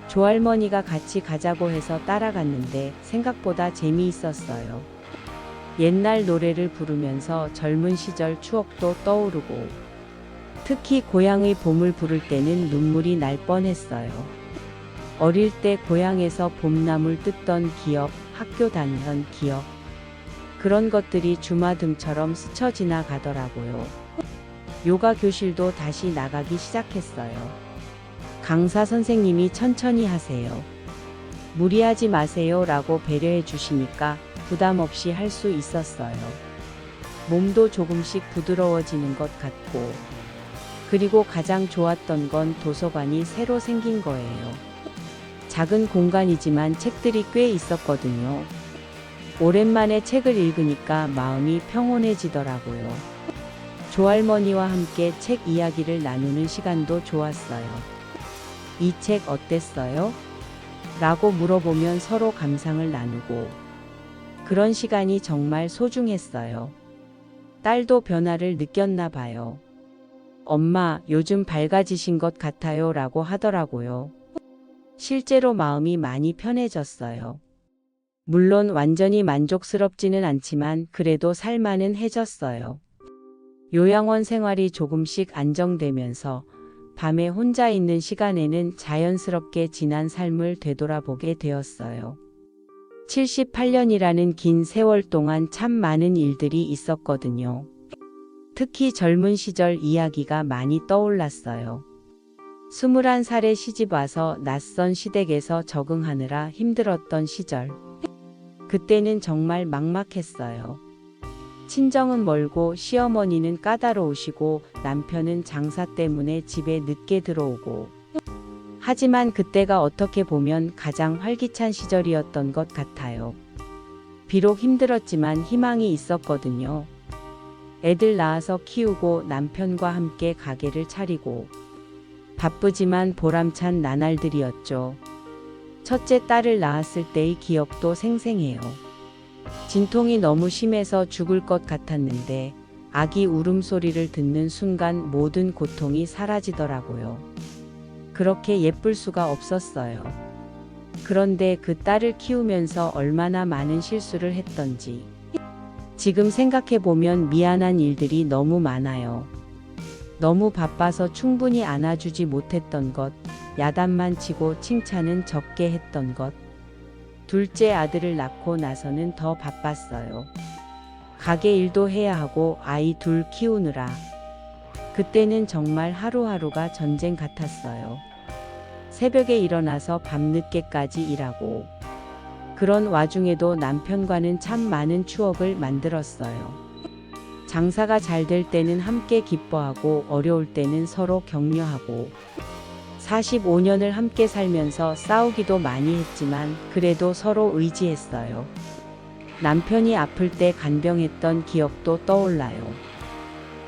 조할머니가 같이 가자고 해서 따라갔는데 생각보다 재미있었어요. 옛날 노래를 부르면서 젊은 시절 추억도 떠오르고 특히 고향의 봄을 부를 때는 눈물이 날 뻔했어요. 어릴 때 고향에서 봄나물 뜯던 기억, 학교 다니던 기억, 그런 것들이 주마등처럼 스쳐 지나가더라고요. 요가 교실도 다시 나가기 시작했어요. 강사 선생님이 천천히 하세요. 무리하지 마세요 라고 배려해 주시니까 부담 없이 할 수 있었어요. 몸도 조금씩 부드러워지는 것 같고, 그리고 가장 좋았던 건 도서관이 새로 생긴 거예요. 작은 공간이지만 책들이 꽤 있었거든요. 오랜만에 책을 읽으니까 마음이 평온해지더라고요. 조할머니와 함께 책 이야기를 나누는 시간도 좋았어요. 이 책 어땠어요? 라고 물어보면 서로 감상을 나누고 그런 시간이 정말 소중했어요. 딸도 변화를 느꼈나 봐요. 엄마, 요즘 밝아지신 것 같아요 라고 하더라고요. 실제로 마음이 많이 편해졌어요. 물론 완전히 만족스럽지는 않지만 그래도 살만은 해졌어요. 요양원 생활이 조금씩 안정되면서 밤에 혼자 있는 시간에는 자연스럽게 지난 삶을 되돌아보게 되었어요. 78년이라는 긴 세월 동안 참 많은 일들이 있었거든요. 특히 젊은 시절 이야기가 많이 떠올랐어요. 21살에 시집와서 낯선 시댁에서 적응하느라 힘들었던 시절. 그때는 정말 막막했어요. 친정은 멀고 시어머니는 까다로우시고 남편은 장사 때문에 집에 늦게 들어오고. 하지만 그때가 어떻게 보면 가장 활기찬 시절이었던 것 같아요. 비록 힘들었지만 희망이 있었거든요. 애들 낳아서 키우고 남편과 함께 가게를 차리고 바쁘지만 보람찬 나날들이었죠. 첫째 딸을 낳았을 때의 기억도 생생해요. 진통이 너무 심해서 죽을 것 같았는데 아기 울음소리를 듣는 순간 모든 고통이 사라지더라고요. 그렇게 예쁠 수가 없었어요. 그런데 그 딸을 키우면서 얼마나 많은 실수를 했던지. 지금 생각해보면 미안한 일들이 너무 많아요. 너무 바빠서 충분히 안아주지 못했던 것, 야단만 치고 칭찬은 적게 했던 것. 둘째 아들을 낳고 나서는 더 바빴어요. 가게 일도 해야 하고 아이 둘 키우느라. 그때는 정말 하루하루가 전쟁 같았어요. 새벽에 일어나서 밤늦게까지 일하고. 그런 와중에도 남편과는 참 많은 추억을 만들었어요. 장사가 잘 될 때는 함께 기뻐하고 어려울 때는 서로 격려하고. 45년을 함께 살면서 싸우기도 많이 했지만 그래도 서로 의지했어요. 남편이 아플 때 간병했던 기억도 떠올라요.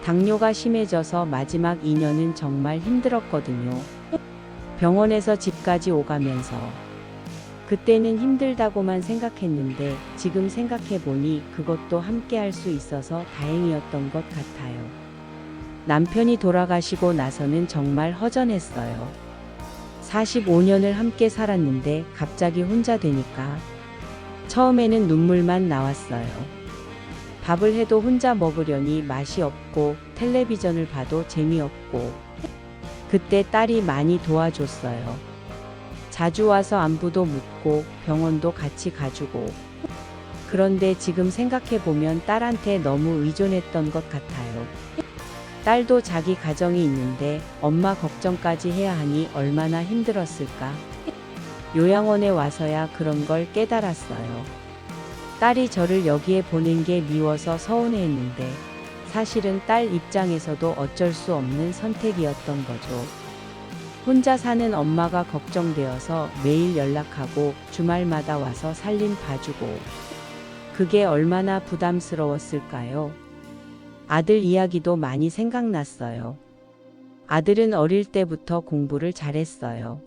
당뇨가 심해져서 마지막 2년은 정말 힘들었거든요. 병원에서 집까지 오가면서. 그때는 힘들다고만 생각했는데 지금 생각해보니 그것도 함께 할 수 있어서 다행이었던 것 같아요. 남편이 돌아가시고 나서는 정말 허전했어요. 45년을 함께 살았는데 갑자기 혼자 되니까 처음에는 눈물만 나왔어요. 밥을 해도 혼자 먹으려니 맛이 없고 텔레비전을 봐도 재미없고. 그때 딸이 많이 도와줬어요. 자주 와서 안부도 묻고 병원도 같이 가주고. 그런데 지금 생각해보면 딸한테 너무 의존했던 것 같아요. 딸도 자기 가정이 있는데 엄마 걱정까지 해야 하니 얼마나 힘들었을까. 요양원에 와서야 그런 걸 깨달았어요. 딸이 저를 여기에 보낸 게 미워서 서운해했는데 사실은 딸 입장에서도 어쩔 수 없는 선택이었던 거죠. 혼자 사는 엄마가 걱정되어서 매일 연락하고 주말마다 와서 살림 봐주고. 그게 얼마나 부담스러웠을까요? 아들 이야기도 많이 생각났어요. 아들은 어릴 때부터 공부를 잘했어요.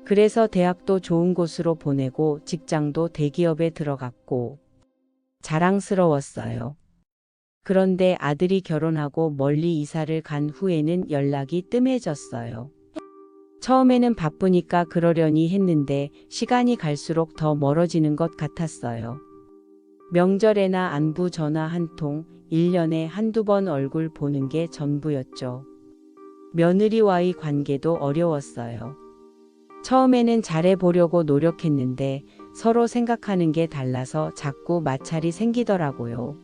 그래서 대학도 좋은 곳으로 보내고 직장도 대기업에 들어갔고 자랑스러웠어요. 그런데 아들이 결혼하고 멀리 이사를 간 후에는 연락이 뜸해졌어요. 처음에는 바쁘니까 그러려니 했는데 시간이 갈수록 더 멀어지는 것 같았어요. 명절에나 안부 전화 한 통, 1년에 한두 번 얼굴 보는 게 전부였죠. 며느리와의 관계도 어려웠어요. 처음에는 잘해보려고 노력했는데 서로 생각하는 게 달라서 자꾸 마찰이 생기더라고요.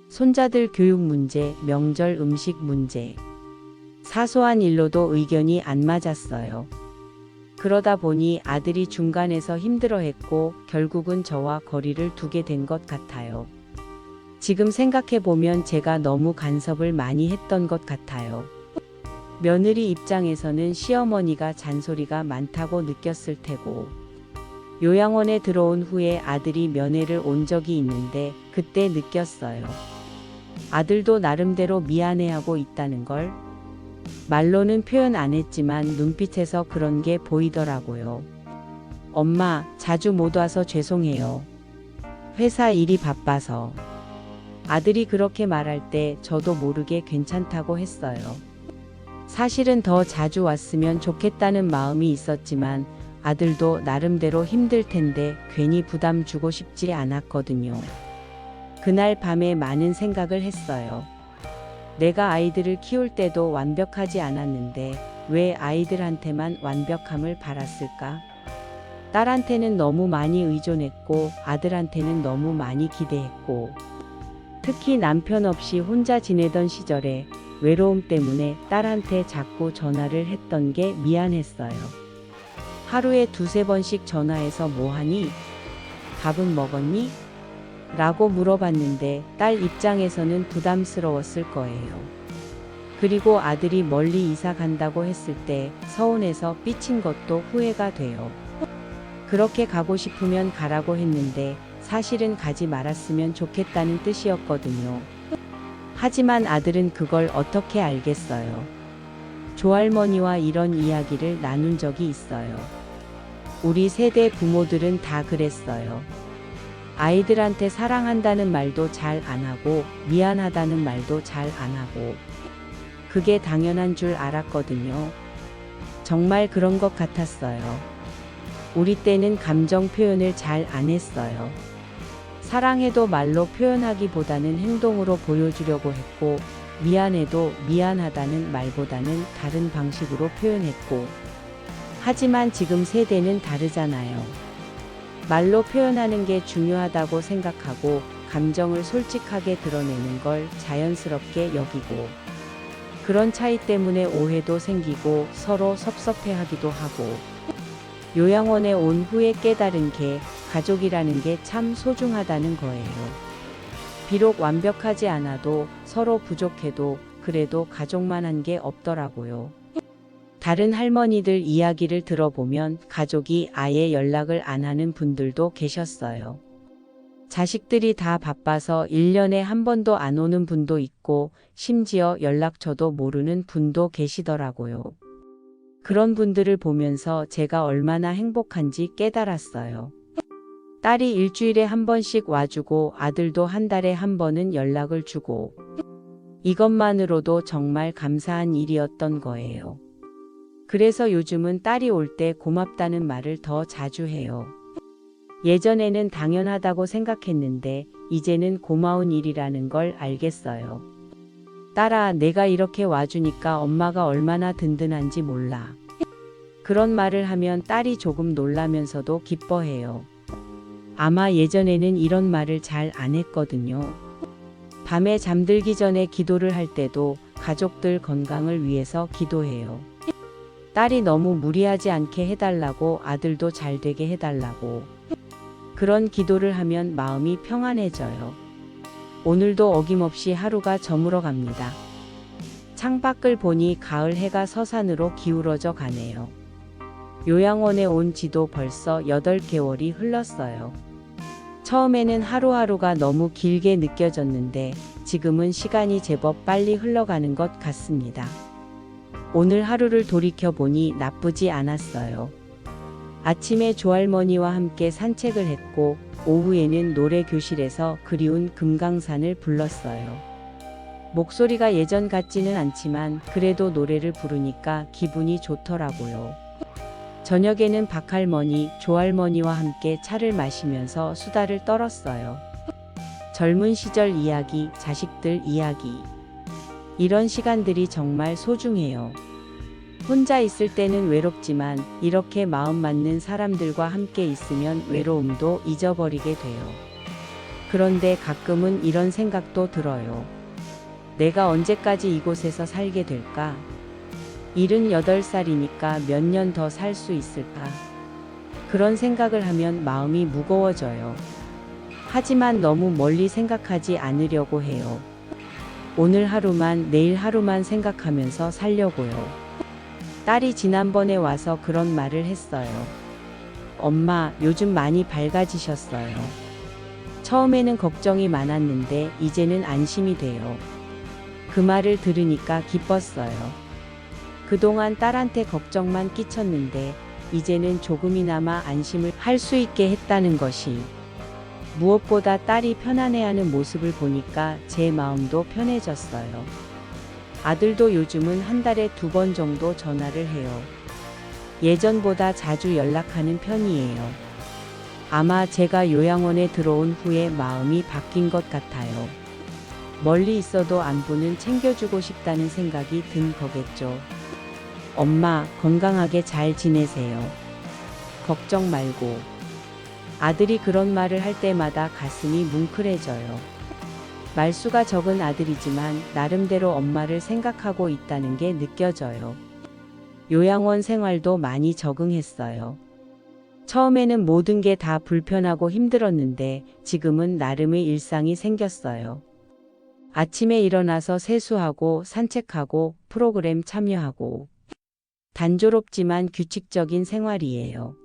손자들 교육 문제, 명절 음식 문제. 사소한 일로도 의견이 안 맞았어요. 그러다 보니 아들이 중간에서 힘들어했고 결국은 저와 거리를 두게 된 것 같아요. 지금 생각해보면 제가 너무 간섭을 많이 했던 것 같아요. 며느리 입장에서는 시어머니가 잔소리가 많다고 느꼈을 테고. 요양원에 들어온 후에 아들이 면회를 온 적이 있는데 그때 느꼈어요. 아들도 나름대로 미안해하고 있다는 걸. 말로는 표현 안 했지만 눈빛에서 그런 게 보이더라고요. 엄마, 자주 못 와서 죄송해요. 회사 일이 바빠서. 아들이 그렇게 말할 때 저도 모르게 괜찮다고 했어요. 사실은 더 자주 왔으면 좋겠다는 마음이 있었지만 아들도 나름대로 힘들 텐데 괜히 부담 주고 싶지 않았거든요. 그날 밤에 많은 생각을 했어요. 내가 아이들을 키울 때도 완벽하지 않았는데 왜 아이들한테만 완벽함을 바랐을까? 딸한테는 너무 많이 의존했고 아들한테는 너무 많이 기대했고. 특히 남편 없이 혼자 지내던 시절에 외로움 때문에 딸한테 자꾸 전화를 했던 게 미안했어요. 하루에 2~3번씩 전화해서 뭐하니? 밥은 먹었니? 라고 물어봤는데 딸 입장에서는 부담스러웠을 거예요. 그리고 아들이 멀리 이사 간다고 했을 때 서운해서 삐친 것도 후회가 돼요. 그렇게 가고 싶으면 가라고 했는데 사실은 가지 말았으면 좋겠다는 뜻이었거든요. 하지만 아들은 그걸 어떻게 알겠어요. 조할머니와 이런 이야기를 나눈 적이 있어요. 우리 세대 부모들은 다 그랬어요. 아이들한테 사랑한다는 말도 잘 안 하고 미안하다는 말도 잘 안 하고 그게 당연한 줄 알았거든요. 정말 그런 것 같았어요. 우리 때는 감정 표현을 잘 안 했어요. 사랑해도 말로 표현하기보다는 행동으로 보여주려고 했고 미안해도 미안하다는 말보다는 다른 방식으로 표현했고 하지만 지금 세대는 다르잖아요. 말로 표현하는 게 중요하다고 생각하고 감정을 솔직하게 드러내는 걸 자연스럽게 여기고 그런 차이 때문에 오해도 생기고 서로 섭섭해하기도 하고 요양원에 온 후에 깨달은 게 가족이라는 게 참 소중하다는 거예요. 비록 완벽하지 않아도 서로 부족해도 그래도 가족만한 게 없더라고요. 다른 할머니들 이야기를 들어보면 가족이 아예 연락을 안 하는 분들도 계셨어요. 자식들이 다 바빠서 1년에 한 번도 안 오는 분도 있고 심지어 연락처도 모르는 분도 계시더라고요. 그런 분들을 보면서 제가 얼마나 행복한지 깨달았어요. 딸이 일주일에 한 번씩 와주고 아들도 한 달에 한 번은 연락을 주고 이것만으로도 정말 감사한 일이었던 거예요. 그래서 요즘은 딸이 올 때 고맙다는 말을 더 자주 해요. 예전에는 당연하다고 생각했는데 이제는 고마운 일이라는 걸 알겠어요. 딸아, 내가 이렇게 와주니까 엄마가 얼마나 든든한지 몰라. 그런 말을 하면 딸이 조금 놀라면서도 기뻐해요. 아마 예전에는 이런 말을 잘 안 했거든요. 밤에 잠들기 전에 기도를 할 때도 가족들 건강을 위해서 기도해요. 딸이 너무 무리하지 않게 해달라고 아들도 잘 되게 해달라고. 그런 기도를 하면 마음이 평안해져요. 오늘도 어김없이 하루가 저물어 갑니다. 창밖을 보니 가을 해가 서산으로 기울어져 가네요. 요양원에 온 지도 벌써 8개월이 흘렀어요. 처음에는 하루하루가 너무 길게 느껴졌는데 지금은 시간이 제법 빨리 흘러가는 것 같습니다. 오늘 하루를 돌이켜보니 나쁘지 않았어요. 아침에 조할머니와 함께 산책을 했고 오후에는 노래교실에서 그리운 금강산을 불렀어요. 목소리가 예전 같지는 않지만 그래도 노래를 부르니까 기분이 좋더라고요. 저녁에는 박할머니, 조할머니와 함께 차를 마시면서 수다를 떨었어요. 젊은 시절 이야기, 자식들 이야기. 이런 시간들이 정말 소중해요. 혼자 있을 때는 외롭지만 이렇게 마음 맞는 사람들과 함께 있으면 외로움도 잊어버리게 돼요. 그런데 가끔은 이런 생각도 들어요. 내가 언제까지 이곳에서 살게 될까? 78살이니까 몇 년 더 살 수 있을까? 그런 생각을 하면 마음이 무거워져요. 하지만 너무 멀리 생각하지 않으려고 해요. 오늘 하루만, 내일 하루만 생각하면서 살려고요. 딸이 지난번에 와서 그런 말을 했어요. 엄마, 요즘 많이 밝아지셨어요. 처음에는 걱정이 많았는데 이제는 안심이 돼요. 그 말을 들으니까 기뻤어요. 그동안 딸한테 걱정만 끼쳤는데 이제는 조금이나마 안심을 할 수 있게 했다는 것이 무엇보다 딸이 편안해하는 모습을 보니까 제 마음도 편해졌어요. 아들도 요즘은 한 달에 2번 정도 전화를 해요. 예전보다 자주 연락하는 편이에요. 아마 제가 요양원에 들어온 후에 마음이 바뀐 것 같아요. 멀리 있어도 안부는 챙겨주고 싶다는 생각이 든 거겠죠. 엄마, 건강하게 잘 지내세요. 걱정 말고. 아들이 그런 말을 할 때마다 가슴이 뭉클해져요. 말수가 적은 아들이지만 나름대로 엄마를 생각하고 있다는 게 느껴져요. 요양원 생활도 많이 적응했어요. 처음에는 모든 게 다 불편하고 힘들었는데 지금은 나름의 일상이 생겼어요. 아침에 일어나서 세수하고 산책하고 프로그램 참여하고 단조롭지만 규칙적인 생활이에요.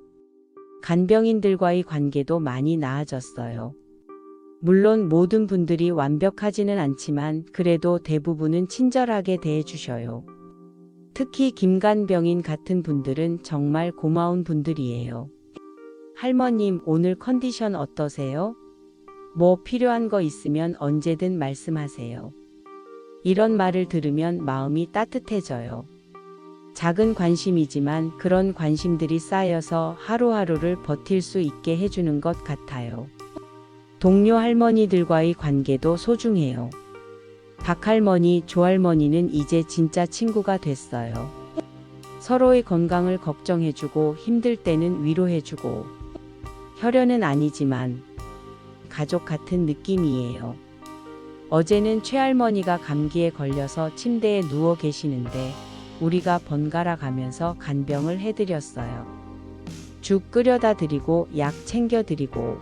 간병인들과의 관계도 많이 나아졌어요. 물론 모든 분들이 완벽하지는 않지만 그래도 대부분은 친절하게 대해주셔요. 특히 김간병인 같은 분들은 정말 고마운 분들이에요. 할머님, 오늘 컨디션 어떠세요? 뭐 필요한 거 있으면 언제든 말씀하세요. 이런 말을 들으면 마음이 따뜻해져요. 작은 관심이지만 그런 관심들이 쌓여서 하루하루를 버틸 수 있게 해주는 것 같아요. 동료 할머니들과의 관계도 소중해요. 박할머니, 조할머니는 이제 진짜 친구가 됐어요. 서로의 건강을 걱정해주고 힘들 때는 위로해주고 혈연은 아니지만 가족 같은 느낌이에요. 어제는 최할머니가 감기에 걸려서 침대에 누워 계시는데 우리가 번갈아 가면서 간병을 해드렸어요. 죽 끓여다 드리고 약 챙겨 드리고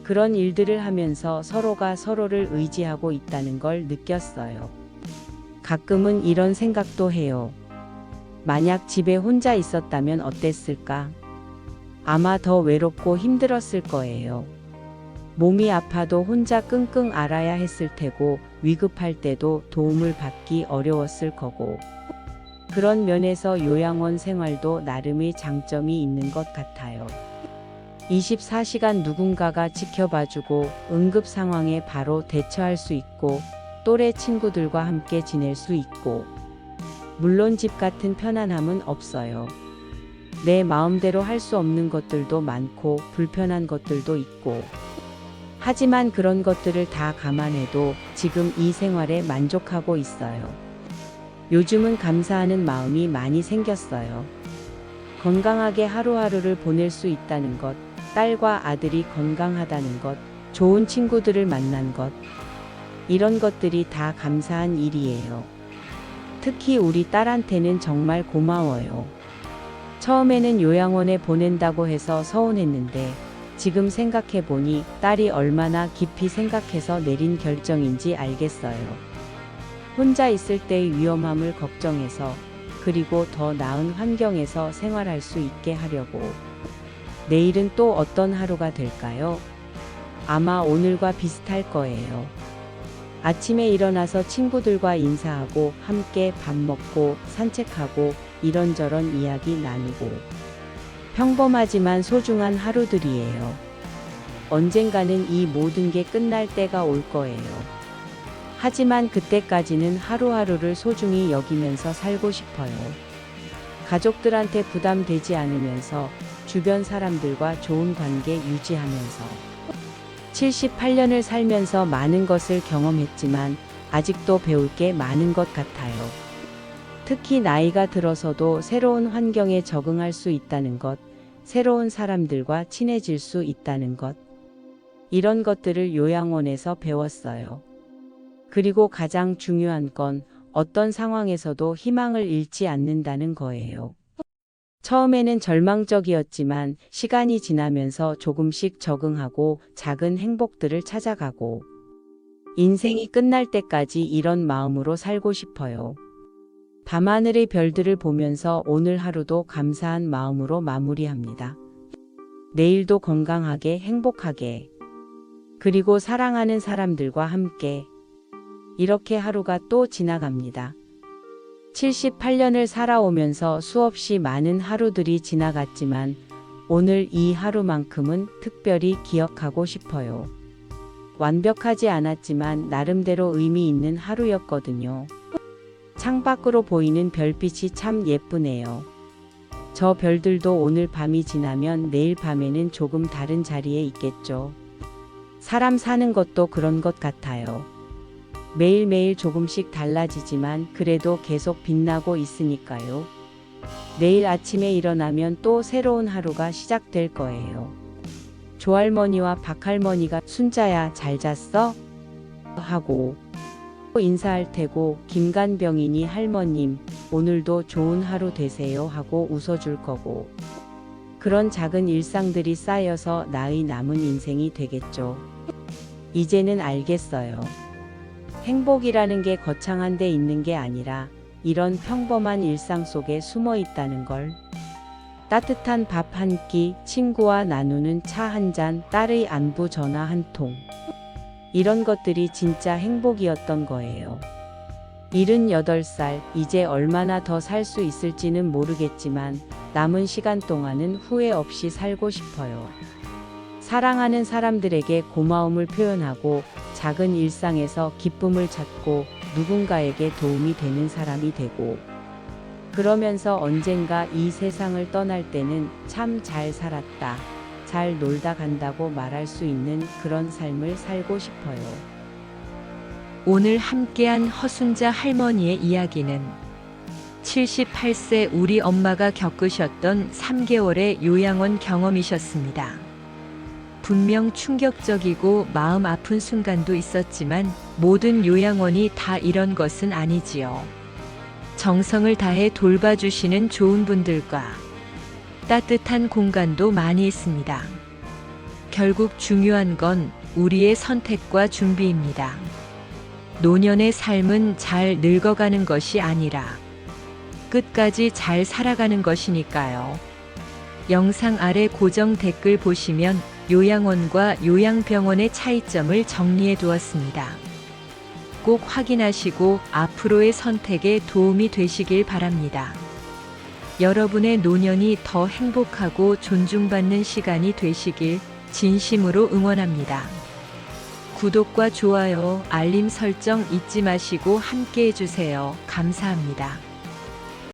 그런 일들을 하면서 서로가 서로를 의지하고 있다는 걸 느꼈어요. 가끔은 이런 생각도 해요. 만약 집에 혼자 있었다면 어땠을까? 아마 더 외롭고 힘들었을 거예요. 몸이 아파도 혼자 끙끙 앓아야 했을 테고 위급할 때도 도움을 받기 어려웠을 거고 그런 면에서 요양원 생활도 나름의 장점이 있는 것 같아요. 24시간 누군가가 지켜봐주고 응급 상황에 바로 대처할 수 있고 또래 친구들과 함께 지낼 수 있고 물론 집 같은 편안함은 없어요. 내 마음대로 할 수 없는 것들도 많고 불편한 것들도 있고 하지만 그런 것들을 다 감안해도 지금 이 생활에 만족하고 있어요. 요즘은 감사하는 마음이 많이 생겼어요. 건강하게 하루하루를 보낼 수 있다는 것, 딸과 아들이 건강하다는 것, 좋은 친구들을 만난 것, 이런 것들이 다 감사한 일이에요. 특히 우리 딸한테는 정말 고마워요. 처음에는 요양원에 보낸다고 해서 서운했는데 지금 생각해보니 딸이 얼마나 깊이 생각해서 내린 결정인지 알겠어요. 혼자 있을 때의 위험함을 걱정해서 그리고 더 나은 환경에서 생활할 수 있게 하려고. 내일은 또 어떤 하루가 될까요? 아마 오늘과 비슷할 거예요. 아침에 일어나서 친구들과 인사하고 함께 밥 먹고 산책하고 이런저런 이야기 나누고 평범하지만 소중한 하루들이에요. 언젠가는 이 모든 게 끝날 때가 올 거예요. 하지만 그때까지는 하루하루를 소중히 여기면서 살고 싶어요. 가족들한테 부담되지 않으면서 주변 사람들과 좋은 관계 유지하면서 78년을 살면서 많은 것을 경험했지만 아직도 배울 게 많은 것 같아요. 특히 나이가 들어서도 새로운 환경에 적응할 수 있다는 것, 새로운 사람들과 친해질 수 있다는 것, 이런 것들을 요양원에서 배웠어요. 그리고 가장 중요한 건 어떤 상황에서도 희망을 잃지 않는다는 거예요. 처음에는 절망적이었지만 시간이 지나면서 조금씩 적응하고 작은 행복들을 찾아가고 인생이 끝날 때까지 이런 마음으로 살고 싶어요. 밤하늘의 별들을 보면서 오늘 하루도 감사한 마음으로 마무리합니다. 내일도 건강하게 행복하게 그리고 사랑하는 사람들과 함께 이렇게 하루가 또 지나갑니다. 78년을 살아오면서 수없이 많은 하루들이 지나갔지만 오늘 이 하루만큼은 특별히 기억하고 싶어요. 완벽하지 않았지만 나름대로 의미 있는 하루였거든요. 창밖으로 보이는 별빛이 참 예쁘네요. 저 별들도 오늘 밤이 지나면 내일 밤에는 조금 다른 자리에 있겠죠. 사람 사는 것도 그런 것 같아요. 매일매일 조금씩 달라지지만 그래도 계속 빛나고 있으니까요. 내일 아침에 일어나면 또 새로운 하루가 시작될 거예요. 조할머니와 박할머니가 순자야 잘 잤어? 하고 인사할 테고 김간병인이 할머님 오늘도 좋은 하루 되세요 하고 웃어줄 거고 그런 작은 일상들이 쌓여서 나의 남은 인생이 되겠죠. 이제는 알겠어요. 행복이라는 게 거창한 데 있는 게 아니라 이런 평범한 일상 속에 숨어 있다는 걸. 따뜻한 밥 한 끼, 친구와 나누는 차 한 잔, 딸의 안부 전화 한 통. 이런 것들이 진짜 행복이었던 거예요. 78살, 이제 얼마나 더 살 수 있을지는 모르겠지만 남은 시간 동안은 후회 없이 살고 싶어요. 사랑하는 사람들에게 고마움을 표현하고 작은 일상에서 기쁨을 찾고 누군가에게 도움이 되는 사람이 되고, 그러면서 언젠가 이 세상을 떠날 때는 참 잘 살았다, 잘 놀다 간다고 말할 수 있는 그런 삶을 살고 싶어요. 오늘 함께한 허순자 할머니의 이야기는 78세 우리 엄마가 겪으셨던 3개월의 요양원 경험이셨습니다. 분명 충격적이고 마음 아픈 순간도 있었지만 모든 요양원이 다 이런 것은 아니지요. 정성을 다해 돌봐주시는 좋은 분들과 따뜻한 공간도 많이 있습니다. 결국 중요한 건 우리의 선택과 준비입니다. 노년의 삶은 잘 늙어가는 것이 아니라 끝까지 잘 살아가는 것이니까요. 영상 아래 고정 댓글 보시면 요양원과 요양병원의 차이점을 정리해 두었습니다. 꼭 확인하시고 앞으로의 선택에 도움이 되시길 바랍니다. 여러분의 노년이 더 행복하고 존중받는 시간이 되시길 진심으로 응원합니다. 구독과 좋아요, 알림 설정 잊지 마시고 함께 해주세요. 감사합니다.